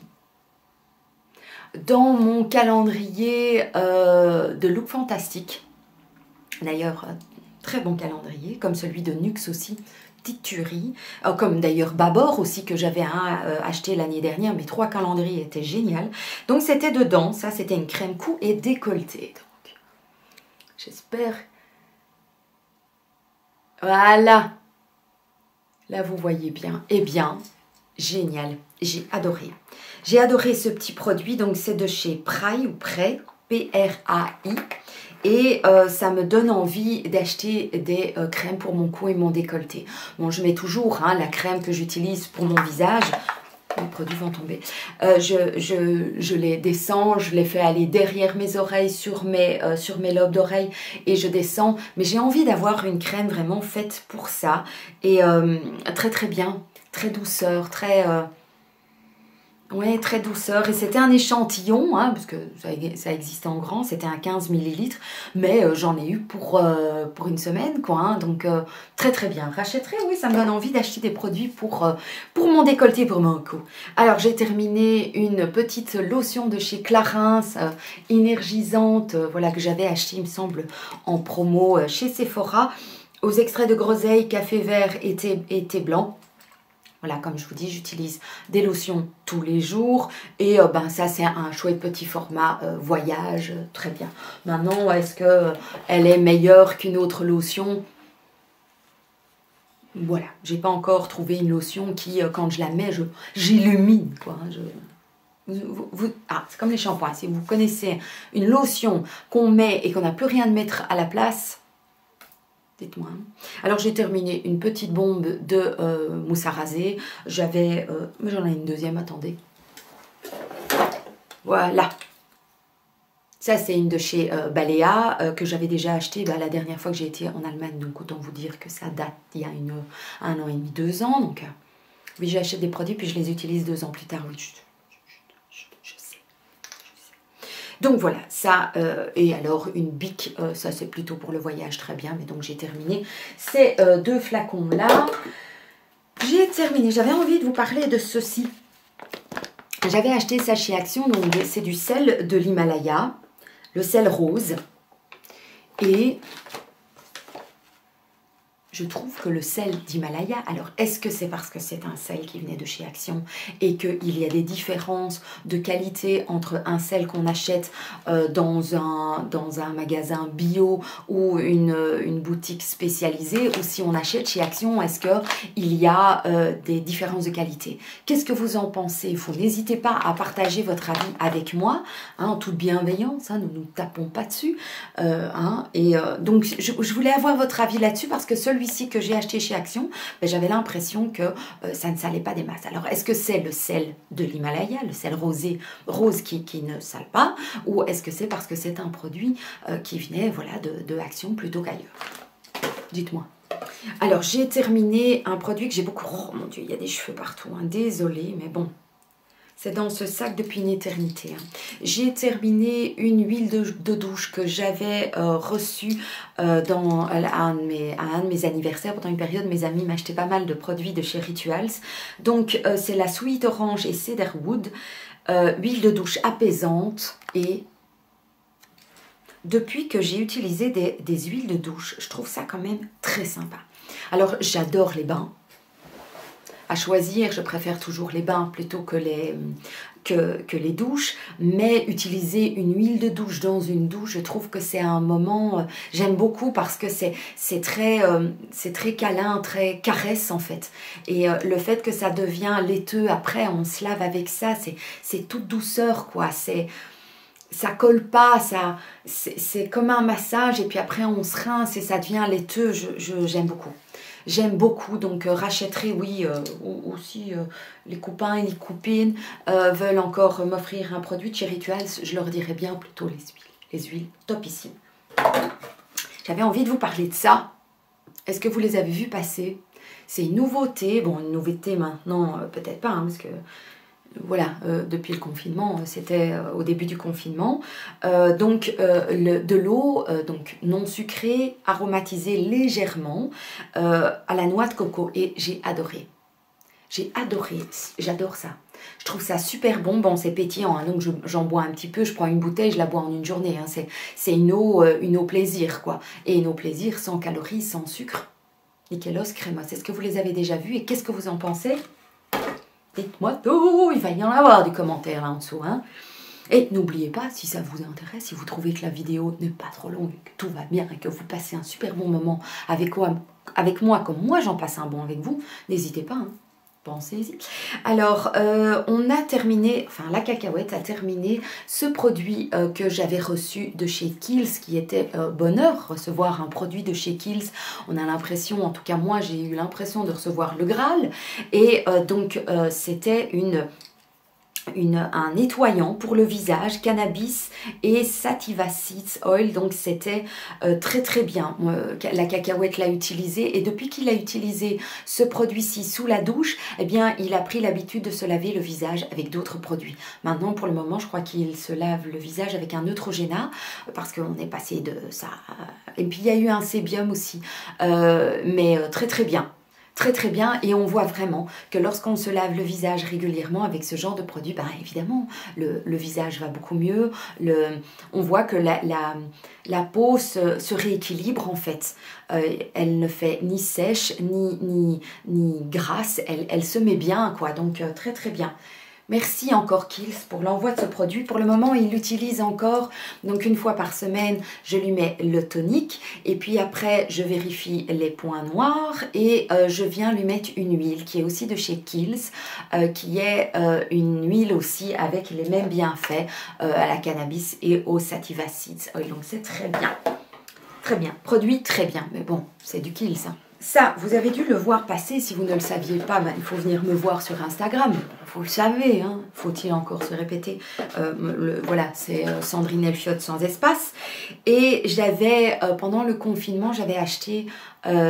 A: dans mon calendrier de Look Fantastique. D'ailleurs, très bon calendrier, comme celui de Nuxe aussi, petite tuerie. Comme d'ailleurs Babor aussi, que j'avais acheté l'année dernière. Mes 3 calendriers étaient géniaux. Donc c'était dedans, ça c'était une crème cou et décolleté. Donc, j'espère. Voilà. Là vous voyez bien. Eh bien, génial. J'ai adoré. J'ai adoré ce petit produit, donc c'est de chez Prai ou Prai, P-R-A-I. Et ça me donne envie d'acheter des crèmes pour mon cou et mon décolleté. Bon, je mets toujours hein, la crème que j'utilise pour mon visage. Les produits vont tomber. Je les descends, je les fais aller derrière mes oreilles, sur mes lobes d'oreilles et je descends. Mais j'ai envie d'avoir une crème vraiment faite pour ça. Et très très bien, très douceur, très... ouais, très douceur. Et c'était un échantillon, hein, parce que ça existe en grand, c'était un 15 ml. Mais j'en ai eu pour une semaine, quoi. Hein, donc, très très bien. Rachèterai, oui, ça me donne envie d'acheter des produits pour mon décolleté, pour mon cou. Alors, j'ai terminé une petite lotion de chez Clarins, énergisante, voilà, que j'avais acheté, il me semble, en promo chez Sephora, aux extraits de groseille, café vert et thé blanc. Voilà, comme je vous dis, j'utilise des lotions tous les jours. Et ça, c'est un chouette petit format voyage. Très bien. Maintenant, est-ce qu'elle est meilleure qu'une autre lotion? Voilà, j'ai pas encore trouvé une lotion qui, quand je la mets, j'illumine, quoi. C'est comme les shampoings. Si vous connaissez une lotion qu'on met et qu'on n'a plus rien de mettre à la place... Dites-moi. Alors j'ai terminé une petite bombe de mousse à raser. Mais j'en ai une deuxième, attendez. Voilà. Ça c'est une de chez Balea que j'avais déjà acheté la dernière fois que j'ai été en Allemagne. Donc autant vous dire que ça date il y a 1 an et demi, 2 ans. Donc oui, j'achète des produits puis je les utilise 2 ans plus tard. Oui, je sais. Donc voilà, ça, et alors une bic, ça c'est plutôt pour le voyage, très bien, mais donc j'ai terminé ces 2 flacons-là. J'ai terminé, j'avais envie de vous parler de ceci. J'avais acheté ça chez Action, donc c'est du sel de l'Himalaya, le sel rose. Et je trouve que le sel d'Himalaya, alors est-ce que c'est parce que c'est un sel qui venait de chez Action et qu'il y a des différences de qualité entre un sel qu'on achète dans un magasin bio ou une boutique spécialisée, ou si on achète chez Action, est-ce qu'il y a des différences de qualité? Qu'est-ce que vous en pensez? Vous n'hésitez pas à partager votre avis avec moi, hein, en toute bienveillance, hein, nous ne nous tapons pas dessus. Donc je voulais avoir votre avis là-dessus parce que celui-ci que j'ai acheté chez Action, ben, j'avais l'impression que ça ne salait pas des masses. Alors est-ce que c'est le sel de l'Himalaya, le sel rose qui ne sale pas, ou est-ce que c'est parce que c'est un produit qui venait voilà, de Action plutôt qu'ailleurs? Dites-moi. Alors j'ai terminé un produit que j'ai beaucoup... Oh mon Dieu, il y a des cheveux partout, hein. Désolée, mais bon. C'est dans ce sac depuis une éternité. Hein. J'ai terminé une huile de douche que j'avais reçue à un de mes anniversaires. Pendant une période, mes amis m'achetaient pas mal de produits de chez Rituals. Donc, c'est la Sweet Orange et Cedarwood. Huile de douche apaisante. Et depuis que j'ai utilisé des huiles de douche, je trouve ça quand même très sympa. Alors, j'adore les bains. À choisir, je préfère toujours les bains plutôt que les douches, mais utiliser une huile de douche dans une douche, je trouve que c'est un moment, j'aime beaucoup parce que c'est très câlin, très caresse en fait. Et le fait que ça devient laiteux après, on se lave avec ça, c'est toute douceur quoi, ça colle pas, c'est comme un massage et puis après on se rince et ça devient laiteux, j'aime beaucoup. J'aime beaucoup, donc rachèterai, oui, ou si les copains et les copines veulent encore m'offrir un produit de chez Rituals, je leur dirais bien plutôt les huiles topissimes. J'avais envie de vous parler de ça. Est-ce que vous les avez vus passer? C'est une nouveauté, bon une nouveauté maintenant, peut-être pas, hein, parce que voilà, depuis le confinement, c'était au début du confinement. De l'eau donc non sucrée, aromatisée légèrement à la noix de coco. Et j'ai adoré. J'ai adoré, j'adore ça. Je trouve ça super bon. Bon, c'est pétillant, hein, donc j'en bois un petit peu. Je prends une bouteille, je la bois en une journée. Hein. C'est une eau plaisir, quoi. Et une eau plaisir sans calories, sans sucre. Nickelos Crema. C'est ce que vous les avez déjà vus et qu'est-ce que vous en pensez? Dites-moi tout, il va y en avoir des commentaires là en dessous. Hein. Et n'oubliez pas, si ça vous intéresse, si vous trouvez que la vidéo n'est pas trop longue, que tout va bien et que vous passez un super bon moment avec moi comme moi j'en passe un bon avec vous, n'hésitez pas, hein. Pensez-y. Alors, on a terminé, enfin la cacahuète a terminé ce produit que j'avais reçu de chez Kiehl's, qui était bonheur, recevoir un produit de chez Kiehl's. On a l'impression, en tout cas moi j'ai eu l'impression de recevoir le Graal. Et c'était un nettoyant pour le visage, cannabis et sativa seeds oil, donc c'était très très bien. La cacahuète l'a utilisé et depuis qu'il a utilisé ce produit-ci sous la douche, eh bien il a pris l'habitude de se laver le visage avec d'autres produits. Maintenant pour le moment je crois qu'il se lave le visage avec un Neutrogena parce qu'on est passé de ça. Et puis il y a eu un sébium aussi, mais très très bien. Très très bien et on voit vraiment que lorsqu'on se lave le visage régulièrement avec ce genre de produit, ben évidemment le visage va beaucoup mieux, on voit que la peau se rééquilibre en fait, elle ne fait ni sèche ni grasse, elle se met bien quoi, donc très très bien. Merci encore Kiehl's pour l'envoi de ce produit. Pour le moment, il l'utilise encore. Donc, une fois par semaine, je lui mets le tonique. Et puis après, je vérifie les points noirs. Et je viens lui mettre une huile qui est aussi de chez Kiehl's. Qui est une huile aussi avec les mêmes bienfaits à la cannabis et au sativa seeds oil. Donc, c'est très bien. Très bien. Produit très bien. Mais bon, c'est du Kiehl's. Hein. Ça, vous avez dû le voir passer. Si vous ne le saviez pas, ben, il faut venir me voir sur Instagram. Vous le savez, hein, faut-il encore se répéter. Voilà, c'est Sandrine Elfiotte sans espace. Et j'avais, pendant le confinement, j'avais acheté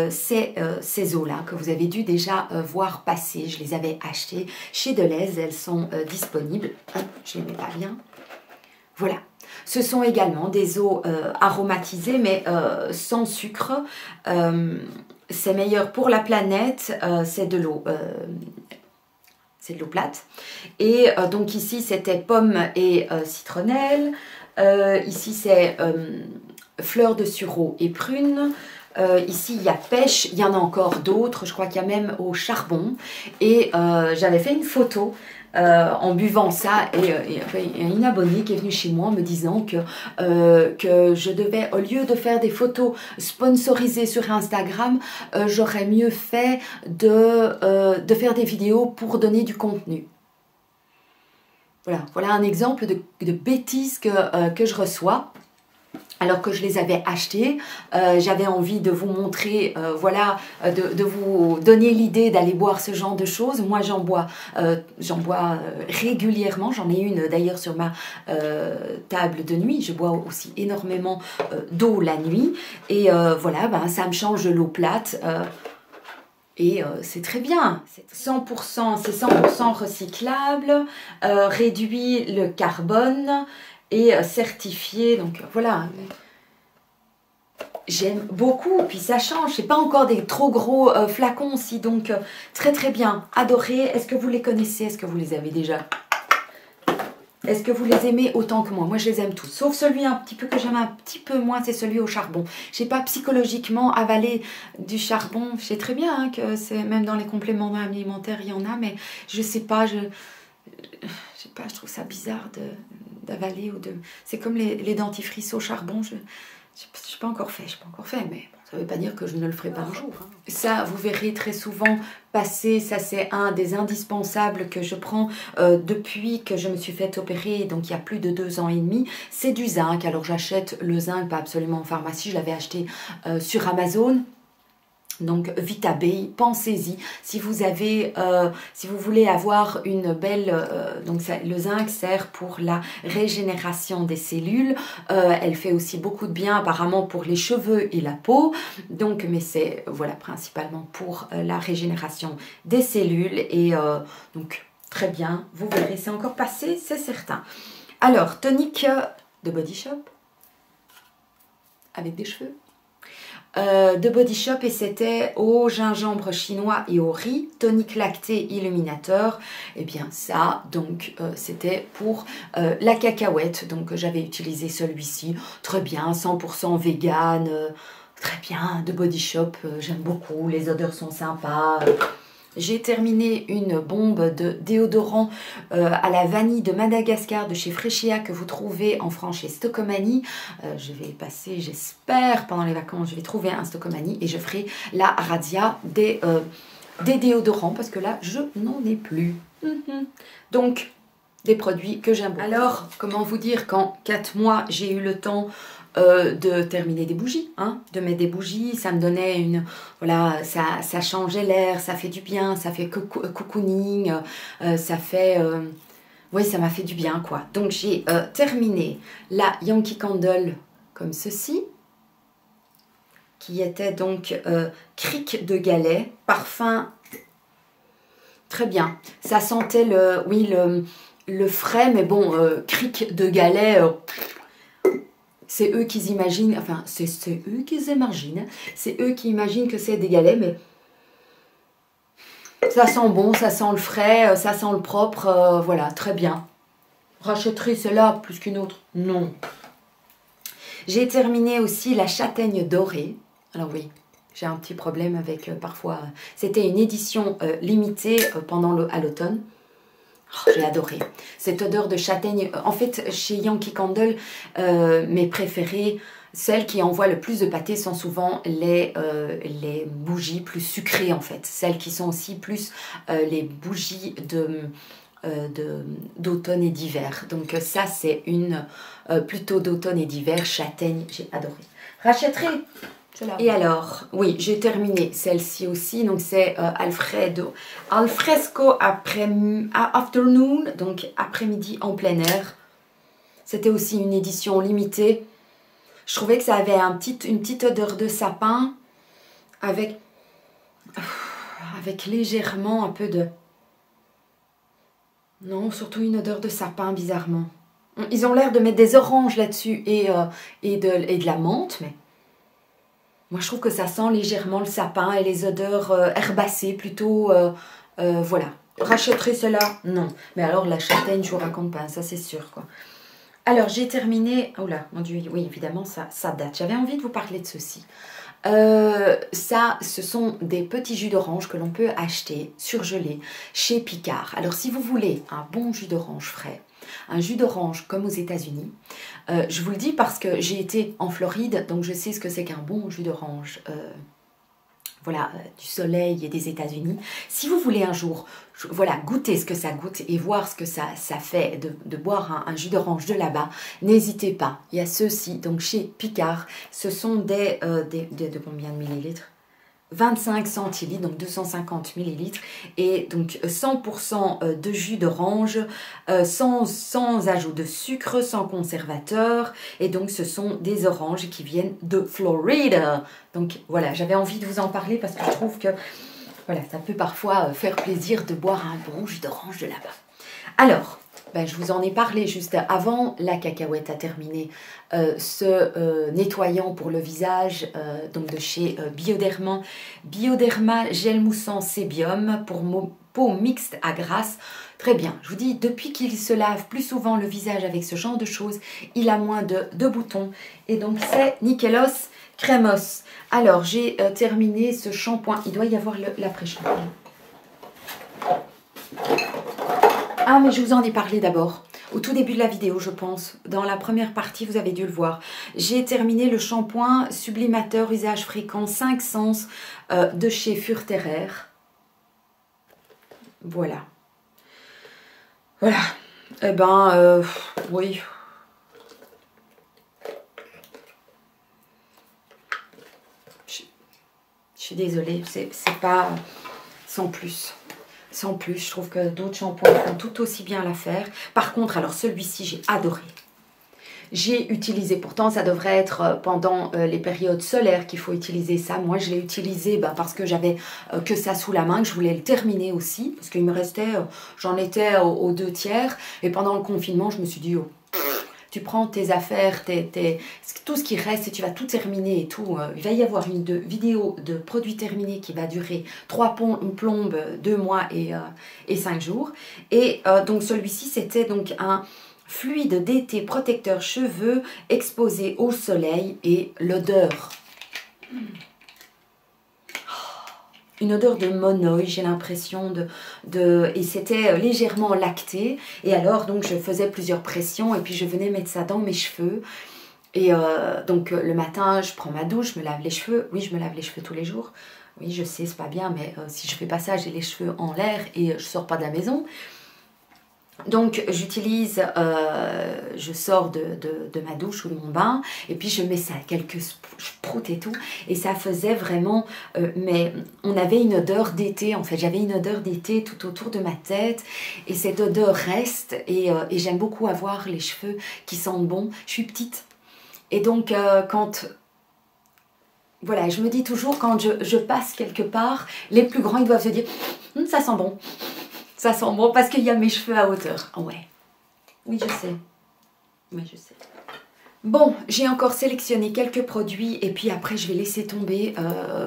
A: ces eaux-là que vous avez dû déjà voir passer. Je les avais achetées chez Deleuze. Elles sont disponibles. Je les mets pas bien. Voilà. Ce sont également des eaux aromatisées, mais sans sucre. C'est meilleur pour la planète, c'est de l'eau plate. Et donc ici c'était pomme et citronnelle. Ici c'est fleur de sureau et prune. Ici, il y a pêche, il y en a encore d'autres. Je crois qu'il y a même au charbon. Et j'avais fait une photo en buvant ça. Et il y a une abonnée qui est venue chez moi en me disant que je devais, au lieu de faire des photos sponsorisées sur Instagram, j'aurais mieux fait de faire des vidéos pour donner du contenu. Voilà un exemple de bêtises que je reçois. Alors que je les avais achetés, j'avais envie de vous montrer, voilà, de vous donner l'idée d'aller boire ce genre de choses. Moi, j'en bois régulièrement. J'en ai une d'ailleurs sur ma table de nuit. Je bois aussi énormément d'eau la nuit. Et voilà, ben, ça me change de l'eau plate. Et c'est très bien, c'est 100% recyclable, réduit le carbone et certifié, donc voilà. J'aime beaucoup, puis ça change, c'est pas encore des trop gros flacons aussi, donc très très bien, adoré. Est-ce que vous les connaissez? Est-ce que vous les avez déjà? Est-ce que vous les aimez autant que moi? Moi, je les aime tous. Sauf celui un petit peu que j'aime un petit peu moins, c'est celui au charbon. Je sais pas, psychologiquement, avaler du charbon, je sais très bien hein, que c'est même dans les compléments alimentaires, il y en a, mais je sais pas, je trouve ça bizarre d'avaler ou de... C'est comme les dentifrices au charbon, je n'ai pas encore fait, mais bon, ça ne veut pas dire que je ne le ferai pas un jour. Hein. Ça, vous verrez très souvent passer, ça c'est un des indispensables que je prends depuis que je me suis fait opérer, donc il y a plus de 2 ans et demi. C'est du zinc, alors j'achète le zinc, pas absolument en pharmacie, je l'avais acheté sur Amazon. Donc Vitabay, pensez-y. Si vous avez, si vous voulez avoir une belle, donc ça, le zinc sert pour la régénération des cellules. Elle fait aussi beaucoup de bien apparemment pour les cheveux et la peau. Donc, mais c'est voilà principalement pour la régénération des cellules et donc très bien. Vous verrez, c'est encore passé, c'est certain. Alors tonique de Body Shop avec des cheveux. De Body Shop et c'était au gingembre chinois et au riz, tonique lacté illuminateur. Et bien ça, donc c'était pour la cacahuète, donc j'avais utilisé celui-ci, très bien, 100% vegan, très bien, de Body Shop, j'aime beaucoup, les odeurs sont sympas. J'ai terminé une bombe de déodorant à la vanille de Madagascar de chez Freshia que vous trouvez en France chez Stocomanie. Je vais passer, j'espère, pendant les vacances, je vais trouver un Stocomanie et je ferai la razzia des déodorants parce que là, je n'en ai plus. Donc, des produits que j'aime beaucoup. Alors, comment vous dire qu'en 4 mois, j'ai eu le temps de terminer des bougies, hein, de mettre des bougies, ça me donnait une, voilà, ça changeait l'air, ça fait du bien, ça fait cocooning, ça fait, oui, ça m'a fait du bien, quoi. Donc, j'ai terminé la Yankee Candle comme ceci, qui était donc cric de galet, parfum très bien. Ça sentait le frais, mais bon, cric de galet... c'est eux qui imaginent, enfin, c'est eux qui imaginent, c'est eux qui imaginent que c'est des galets, mais ça sent bon, ça sent le frais, ça sent le propre, voilà, très bien. Rachèterai celle-là plus qu'une autre? Non. J'ai terminé aussi la châtaigne dorée. Alors oui, j'ai un petit problème avec parfois... C'était une édition limitée à l'automne. Oh, j'ai adoré cette odeur de châtaigne. En fait, chez Yankee Candle, mes préférées, celles qui envoient le plus de pâté sont souvent les bougies plus sucrées en fait. Celles qui sont aussi plus les bougies d'automne et d'hiver. Donc ça, c'est une plutôt d'automne et d'hiver, châtaigne, j'ai adoré. Rachèterai. Et alors, oui, j'ai terminé celle-ci aussi, donc c'est Alfresco Afternoon, donc après-midi en plein air. C'était aussi une édition limitée. Je trouvais que ça avait une petite odeur de sapin avec légèrement un peu de... Non, surtout une odeur de sapin bizarrement. Ils ont l'air de mettre des oranges là-dessus et de la menthe, mais... Moi, je trouve que ça sent légèrement le sapin et les odeurs herbacées plutôt. Voilà. Rachèterai cela? Non. Mais alors, la châtaigne, je vous raconte pas, ça c'est sûr, quoi. Alors, j'ai terminé... Oh là, mon Dieu, oui, évidemment, ça date. J'avais envie de vous parler de ceci. Ça, ce sont des petits jus d'orange que l'on peut acheter surgelés chez Picard. Alors si vous voulez un bon jus d'orange frais, un jus d'orange comme aux États-Unis, je vous le dis parce que j'ai été en Floride, donc je sais ce que c'est qu'un bon jus d'orange. Voilà, du soleil et des États-Unis. Si vous voulez un jour, voilà, goûter ce que ça goûte et voir ce que ça fait de boire un jus d'orange de là-bas, n'hésitez pas. Il y a ceux-ci, donc chez Picard, ce sont de combien de millilitres? 25 centilitres, donc 250 millilitres, et donc 100% de jus d'orange, sans ajout de sucre, sans conservateur, et donc ce sont des oranges qui viennent de Florida. Donc voilà, j'avais envie de vous en parler parce que je trouve que voilà, ça peut parfois faire plaisir de boire un bon jus d'orange de là-bas. Alors, ben, je vous en ai parlé juste avant, la cacahuète a terminé ce nettoyant pour le visage, donc de chez Bioderma. Bioderma gel moussant sébium pour peau mixte à grasse. Très bien, je vous dis, depuis qu'il se lave plus souvent le visage avec ce genre de choses, il a moins de boutons. Et donc c'est Nickelos Crémos. Alors j'ai terminé ce shampoing, il doit y avoir l'après-shampoing. Ah, mais je vous en ai parlé d'abord, au tout début de la vidéo, je pense. Dans la première partie, vous avez dû le voir. J'ai terminé le shampoing sublimateur usage fréquent 5 sens de chez Furterer. Voilà. Voilà. Eh ben, oui. Je suis désolée, c'est pas sans plus. Sans plus, je trouve que d'autres shampoings font tout aussi bien l'affaire. Par contre, alors celui-ci, j'ai adoré. J'ai utilisé, pourtant ça devrait être pendant les périodes solaires qu'il faut utiliser ça. Moi, je l'ai utilisé parce que j'avais que ça sous la main, que je voulais le terminer aussi. Parce qu'il me restait, j'en étais aux 2/3. Et pendant le confinement, je me suis dit, oh, tu prends tes affaires, tout ce qui reste et tu vas tout terminer et tout. Il va y avoir une vidéo de produits terminés qui va durer 3 plombes, 2 mois et 5 jours. Et donc celui-ci, c'était donc un fluide d'été protecteur cheveux exposé au soleil et l'odeur. Une odeur de monoï, j'ai l'impression et c'était légèrement lacté. Et alors, donc, je faisais plusieurs pressions et puis je venais mettre ça dans mes cheveux. Et donc, le matin, je prends ma douche, je me lave les cheveux. Oui, je me lave les cheveux tous les jours. Oui, je sais, c'est pas bien, mais si je fais pas ça, j'ai les cheveux en l'air et je sors pas de la maison. Donc j'utilise, je sors de ma douche ou de mon bain et puis je mets ça, quelques sproutes et tout, et ça faisait vraiment, mais on avait une odeur d'été en fait, j'avais une odeur d'été tout autour de ma tête et cette odeur reste et j'aime beaucoup avoir les cheveux qui sentent bon. Je suis petite et donc voilà, je me dis toujours quand je passe quelque part, les plus grands ils doivent se dire ça sent bon. Ça sent bon parce qu'il y a mes cheveux à hauteur. Ouais. Oui, je sais. Oui, je sais. Bon, j'ai encore sélectionné quelques produits et puis après je vais laisser tomber.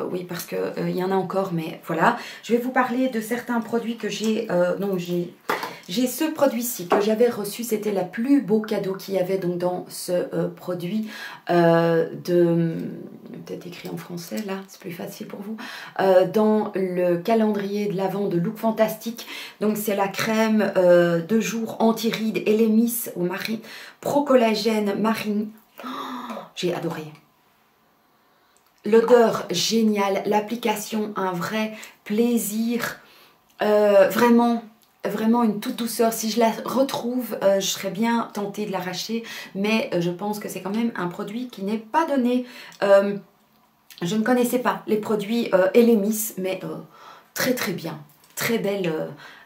A: Oui, parce que y en a encore, mais voilà. Je vais vous parler de certains produits que j'ai. Non, j'ai ce produit-ci que j'avais reçu. C'était le plus beau cadeau qu'il y avait donc dans ce produit peut-être écrit en français, là, c'est plus facile pour vous. Dans le calendrier de l'Avent de Look Fantastique. Donc, c'est la crème de jour anti-rides Elemis au marine pro-collagène marine. Oh, j'ai adoré. L'odeur géniale, l'application, un vrai plaisir. Vraiment une toute douceur. Si je la retrouve, je serais bien tentée de l'arracher, mais je pense que c'est quand même un produit qui n'est pas donné. Je ne connaissais pas les produits Elemis, mais très très bien, très belle,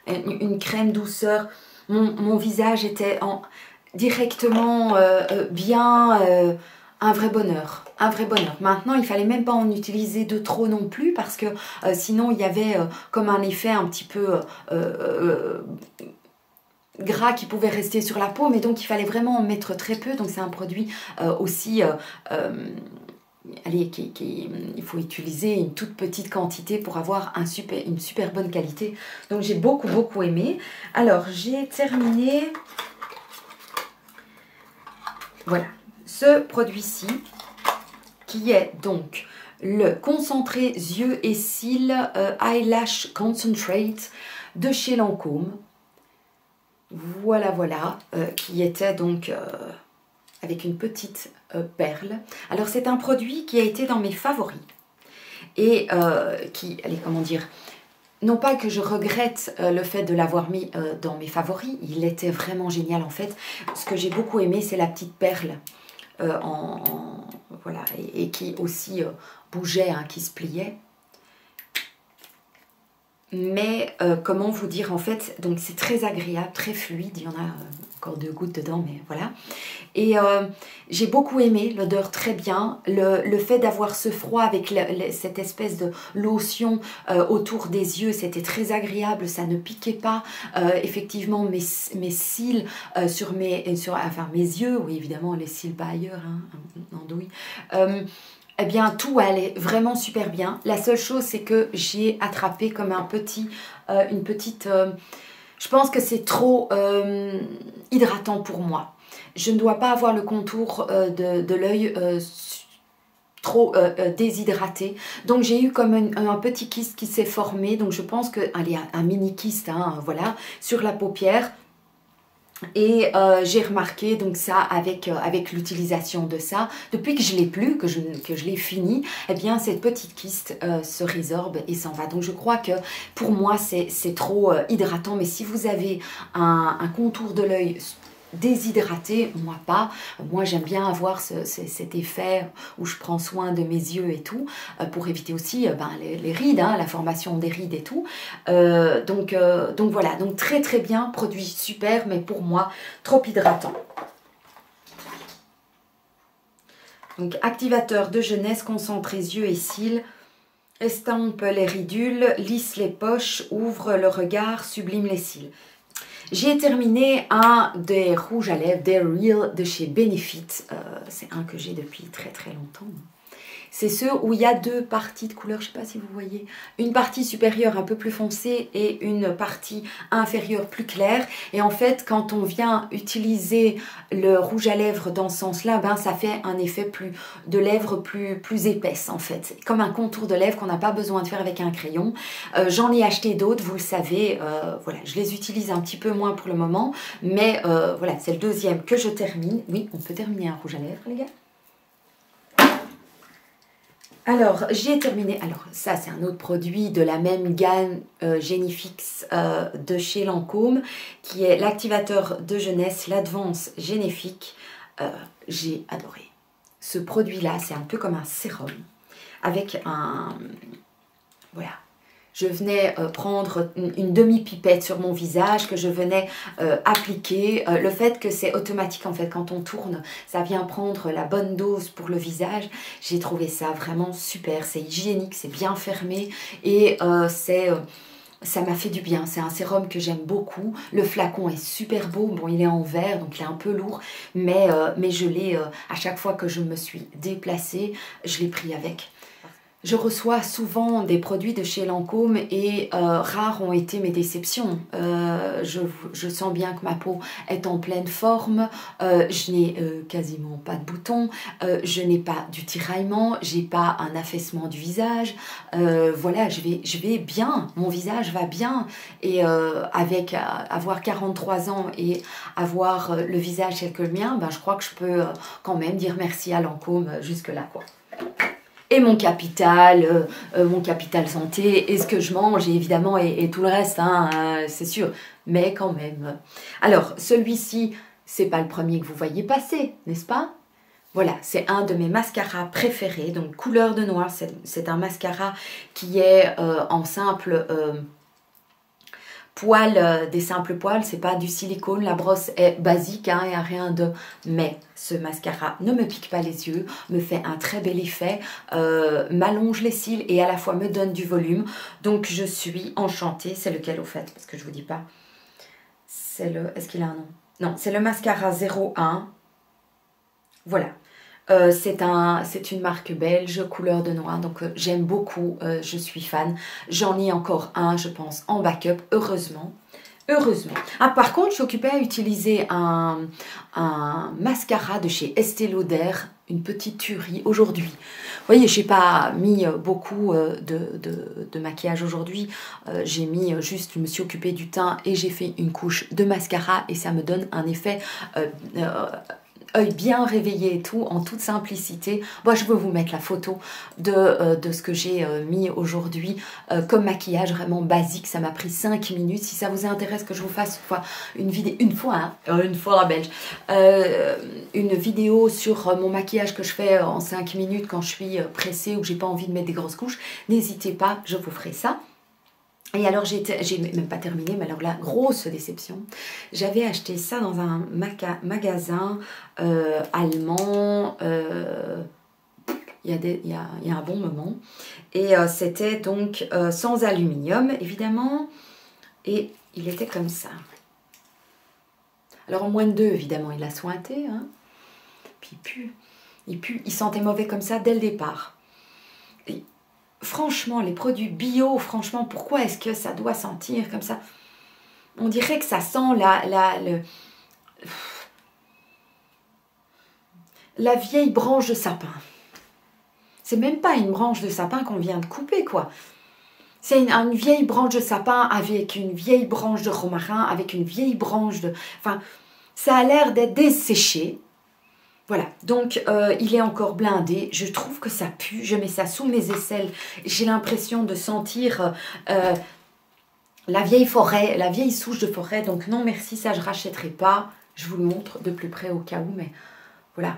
A: une crème douceur. Mon visage était directement bien, un vrai bonheur, un vrai bonheur. Maintenant, il fallait même pas en utiliser de trop non plus parce que sinon, il y avait comme un effet un petit peu gras qui pouvait rester sur la peau, mais donc il fallait vraiment en mettre très peu. Donc c'est un produit aussi... allez, il faut utiliser une toute petite quantité pour avoir une super bonne qualité. Donc j'ai beaucoup aimé. Alors j'ai terminé... Voilà. Ce produit-ci, qui est donc le concentré yeux et cils Eyelash Concentrate de chez Lancôme. Voilà, voilà, qui était donc avec une petite perle. Alors c'est un produit qui a été dans mes favoris et qui, allez, comment dire, non pas que je regrette le fait de l'avoir mis dans mes favoris, il était vraiment génial en fait. Ce que j'ai beaucoup aimé, c'est la petite perle voilà, et qui aussi bougeait, hein, qui se pliait. Mais comment vous dire, en fait, donc c'est très agréable, très fluide, il y en a encore 2 gouttes dedans, mais voilà. Et j'ai beaucoup aimé l'odeur, très bien, le fait d'avoir ce froid avec cette espèce de lotion autour des yeux, c'était très agréable, ça ne piquait pas. Effectivement, mes cils sur mes yeux, oui évidemment les cils pas ailleurs, hein, andouille. Eh bien, tout allait vraiment super bien. La seule chose, c'est que j'ai attrapé comme un petit, une petite... je pense que c'est trop hydratant pour moi. Je ne dois pas avoir le contour de l'œil trop déshydraté. Donc, j'ai eu comme un petit kyste qui s'est formé. Donc, je pense que... Allez, un mini kyste, hein, voilà, sur la paupière. Et j'ai remarqué donc ça avec l'utilisation de ça, depuis que je l'ai plus, que je l'ai fini, eh bien cette petite kyste se résorbe et s'en va. Donc je crois que pour moi c'est trop hydratant, mais si vous avez un contour de l'œil déshydraté, moi pas. Moi j'aime bien avoir cet effet où je prends soin de mes yeux et tout, pour éviter aussi les rides, hein, la formation des rides et tout. Donc voilà, donc très très bien, produit super, mais pour moi trop hydratant. Donc activateur de jeunesse, concentré yeux et cils, estompe les ridules, lisse les poches, ouvre le regard, sublime les cils. J'ai terminé un des rouges à lèvres, des Real de chez Benefit. C'est un que j'ai depuis très très longtemps. C'est ceux où il y a 2 parties de couleur, je ne sais pas si vous voyez. Une partie supérieure un peu plus foncée et une partie inférieure plus claire. Et en fait, quand on vient utiliser le rouge à lèvres dans ce sens-là, ben, ça fait un effet de lèvres plus épaisse en fait. Comme un contour de lèvres qu'on n'a pas besoin de faire avec un crayon. J'en ai acheté d'autres, vous le savez. Voilà, je les utilise un petit peu moins pour le moment. Mais voilà, c'est le deuxième que je termine. Oui, on peut terminer un rouge à lèvres, les gars. Alors, j'ai terminé, alors ça c'est un autre produit de la même gamme Genifix de chez Lancôme, qui est l'activateur de jeunesse, l'Advance Génifique. J'ai adoré. Ce produit-là, c'est un peu comme un sérum, avec un... Voilà. Je venais prendre une demi-pipette sur mon visage que je venais appliquer. Le fait que c'est automatique en fait, quand on tourne, ça vient prendre la bonne dose pour le visage. J'ai trouvé ça vraiment super. C'est hygiénique, c'est bien fermé et ça m'a fait du bien. C'est un sérum que j'aime beaucoup. Le flacon est super beau. Bon, il est en verre, donc il est un peu lourd. Mais je l'ai, à chaque fois que je me suis déplacée, je l'ai pris avec. Je reçois souvent des produits de chez Lancôme et rares ont été mes déceptions. Je sens bien que ma peau est en pleine forme, je n'ai quasiment pas de boutons, je n'ai pas du tiraillement, j'ai pas un affaissement du visage. Voilà, je vais bien, mon visage va bien. Et avec avoir 43 ans et avoir le visage tel que le mien, ben, je crois que je peux quand même dire merci à Lancôme jusque-là, quoi. Et mon capital santé, et ce que je mange, évidemment, et tout le reste, hein, c'est sûr. Mais quand même. Alors, celui-ci, c'est pas le premier que vous voyez passer, n'est-ce pas? Voilà, c'est un de mes mascaras préférés, donc couleur de noir. C'est un mascara qui est en simple... poils, des simples poils, c'est pas du silicone, la brosse est basique, hein, il n'y a rien de... Mais ce mascara ne me pique pas les yeux, me fait un très bel effet, m'allonge les cils et à la fois me donne du volume. Donc je suis enchantée. C'est lequel au fait? Parce que je vous dis pas. C'est le... Est-ce qu'il a un nom? Non, c'est le mascara 01. Voilà. C'est une marque belge, couleur de noir, donc j'aime beaucoup, je suis fan. J'en ai encore un, je pense, en backup, heureusement. Heureusement. Ah, par contre, je suis occupée à utiliser un mascara de chez Estée Lauder une petite tuerie aujourd'hui. Vous voyez, j'ai pas mis beaucoup de maquillage aujourd'hui. J'ai mis juste, je me suis occupée du teint et j'ai fait une couche de mascara et ça me donne un effet œil bien réveillé et tout, en toute simplicité. Moi, je veux vous mettre la photo de ce que j'ai mis aujourd'hui comme maquillage vraiment basique. Ça m'a pris 5 minutes. Si ça vous intéresse que je vous fasse une vidéo, une fois belge, une vidéo sur mon maquillage que je fais en 5 minutes quand je suis pressée ou que j'ai pas envie de mettre des grosses couches, n'hésitez pas, je vous ferai ça. Et alors j'ai même pas terminé, mais alors la grosse déception, j'avais acheté ça dans un magasin allemand il y a un bon moment, et c'était donc sans aluminium évidemment, et il était comme ça. Alors en moins de 2 évidemment il a sointé, hein. Puis il sentait mauvais comme ça dès le départ. Et, franchement, les produits bio, franchement, pourquoi est-ce que ça doit sentir comme ça? On dirait que ça sent la vieille branche de sapin. C'est même pas une branche de sapin qu'on vient de couper, quoi. C'est une vieille branche de sapin avec une vieille branche de romarin, avec une vieille branche de... Enfin, ça a l'air d'être desséché. Voilà, donc il est encore blindé, je trouve que ça pue, je mets ça sous mes aisselles, j'ai l'impression de sentir la vieille forêt, la vieille souche de forêt, donc non merci, ça je rachèterai pas, je vous le montre de plus près au cas où, mais voilà.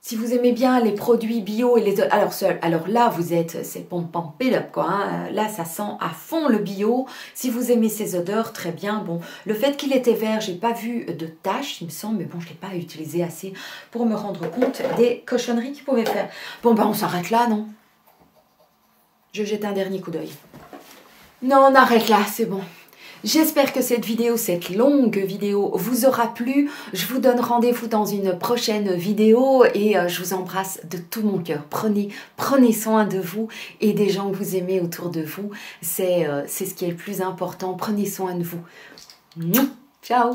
A: Si vous aimez bien les produits bio et les... Alors là, vous êtes... C'est pump up, quoi. Hein. Là, ça sent à fond le bio. Si vous aimez ces odeurs, très bien. Bon, le fait qu'il était vert, j'ai pas vu de taches, il me semble. Mais bon, je l'ai pas utilisé assez pour me rendre compte des cochonneries qu'il pouvait faire. Bon, ben, on s'arrête là, non? Je jette un dernier coup d'œil. Non, on arrête là, c'est bon. J'espère que cette vidéo, cette longue vidéo, vous aura plu. Je vous donne rendez-vous dans une prochaine vidéo et je vous embrasse de tout mon cœur. Prenez soin de vous et des gens que vous aimez autour de vous. C'est ce qui est le plus important. Prenez soin de vous. Ciao!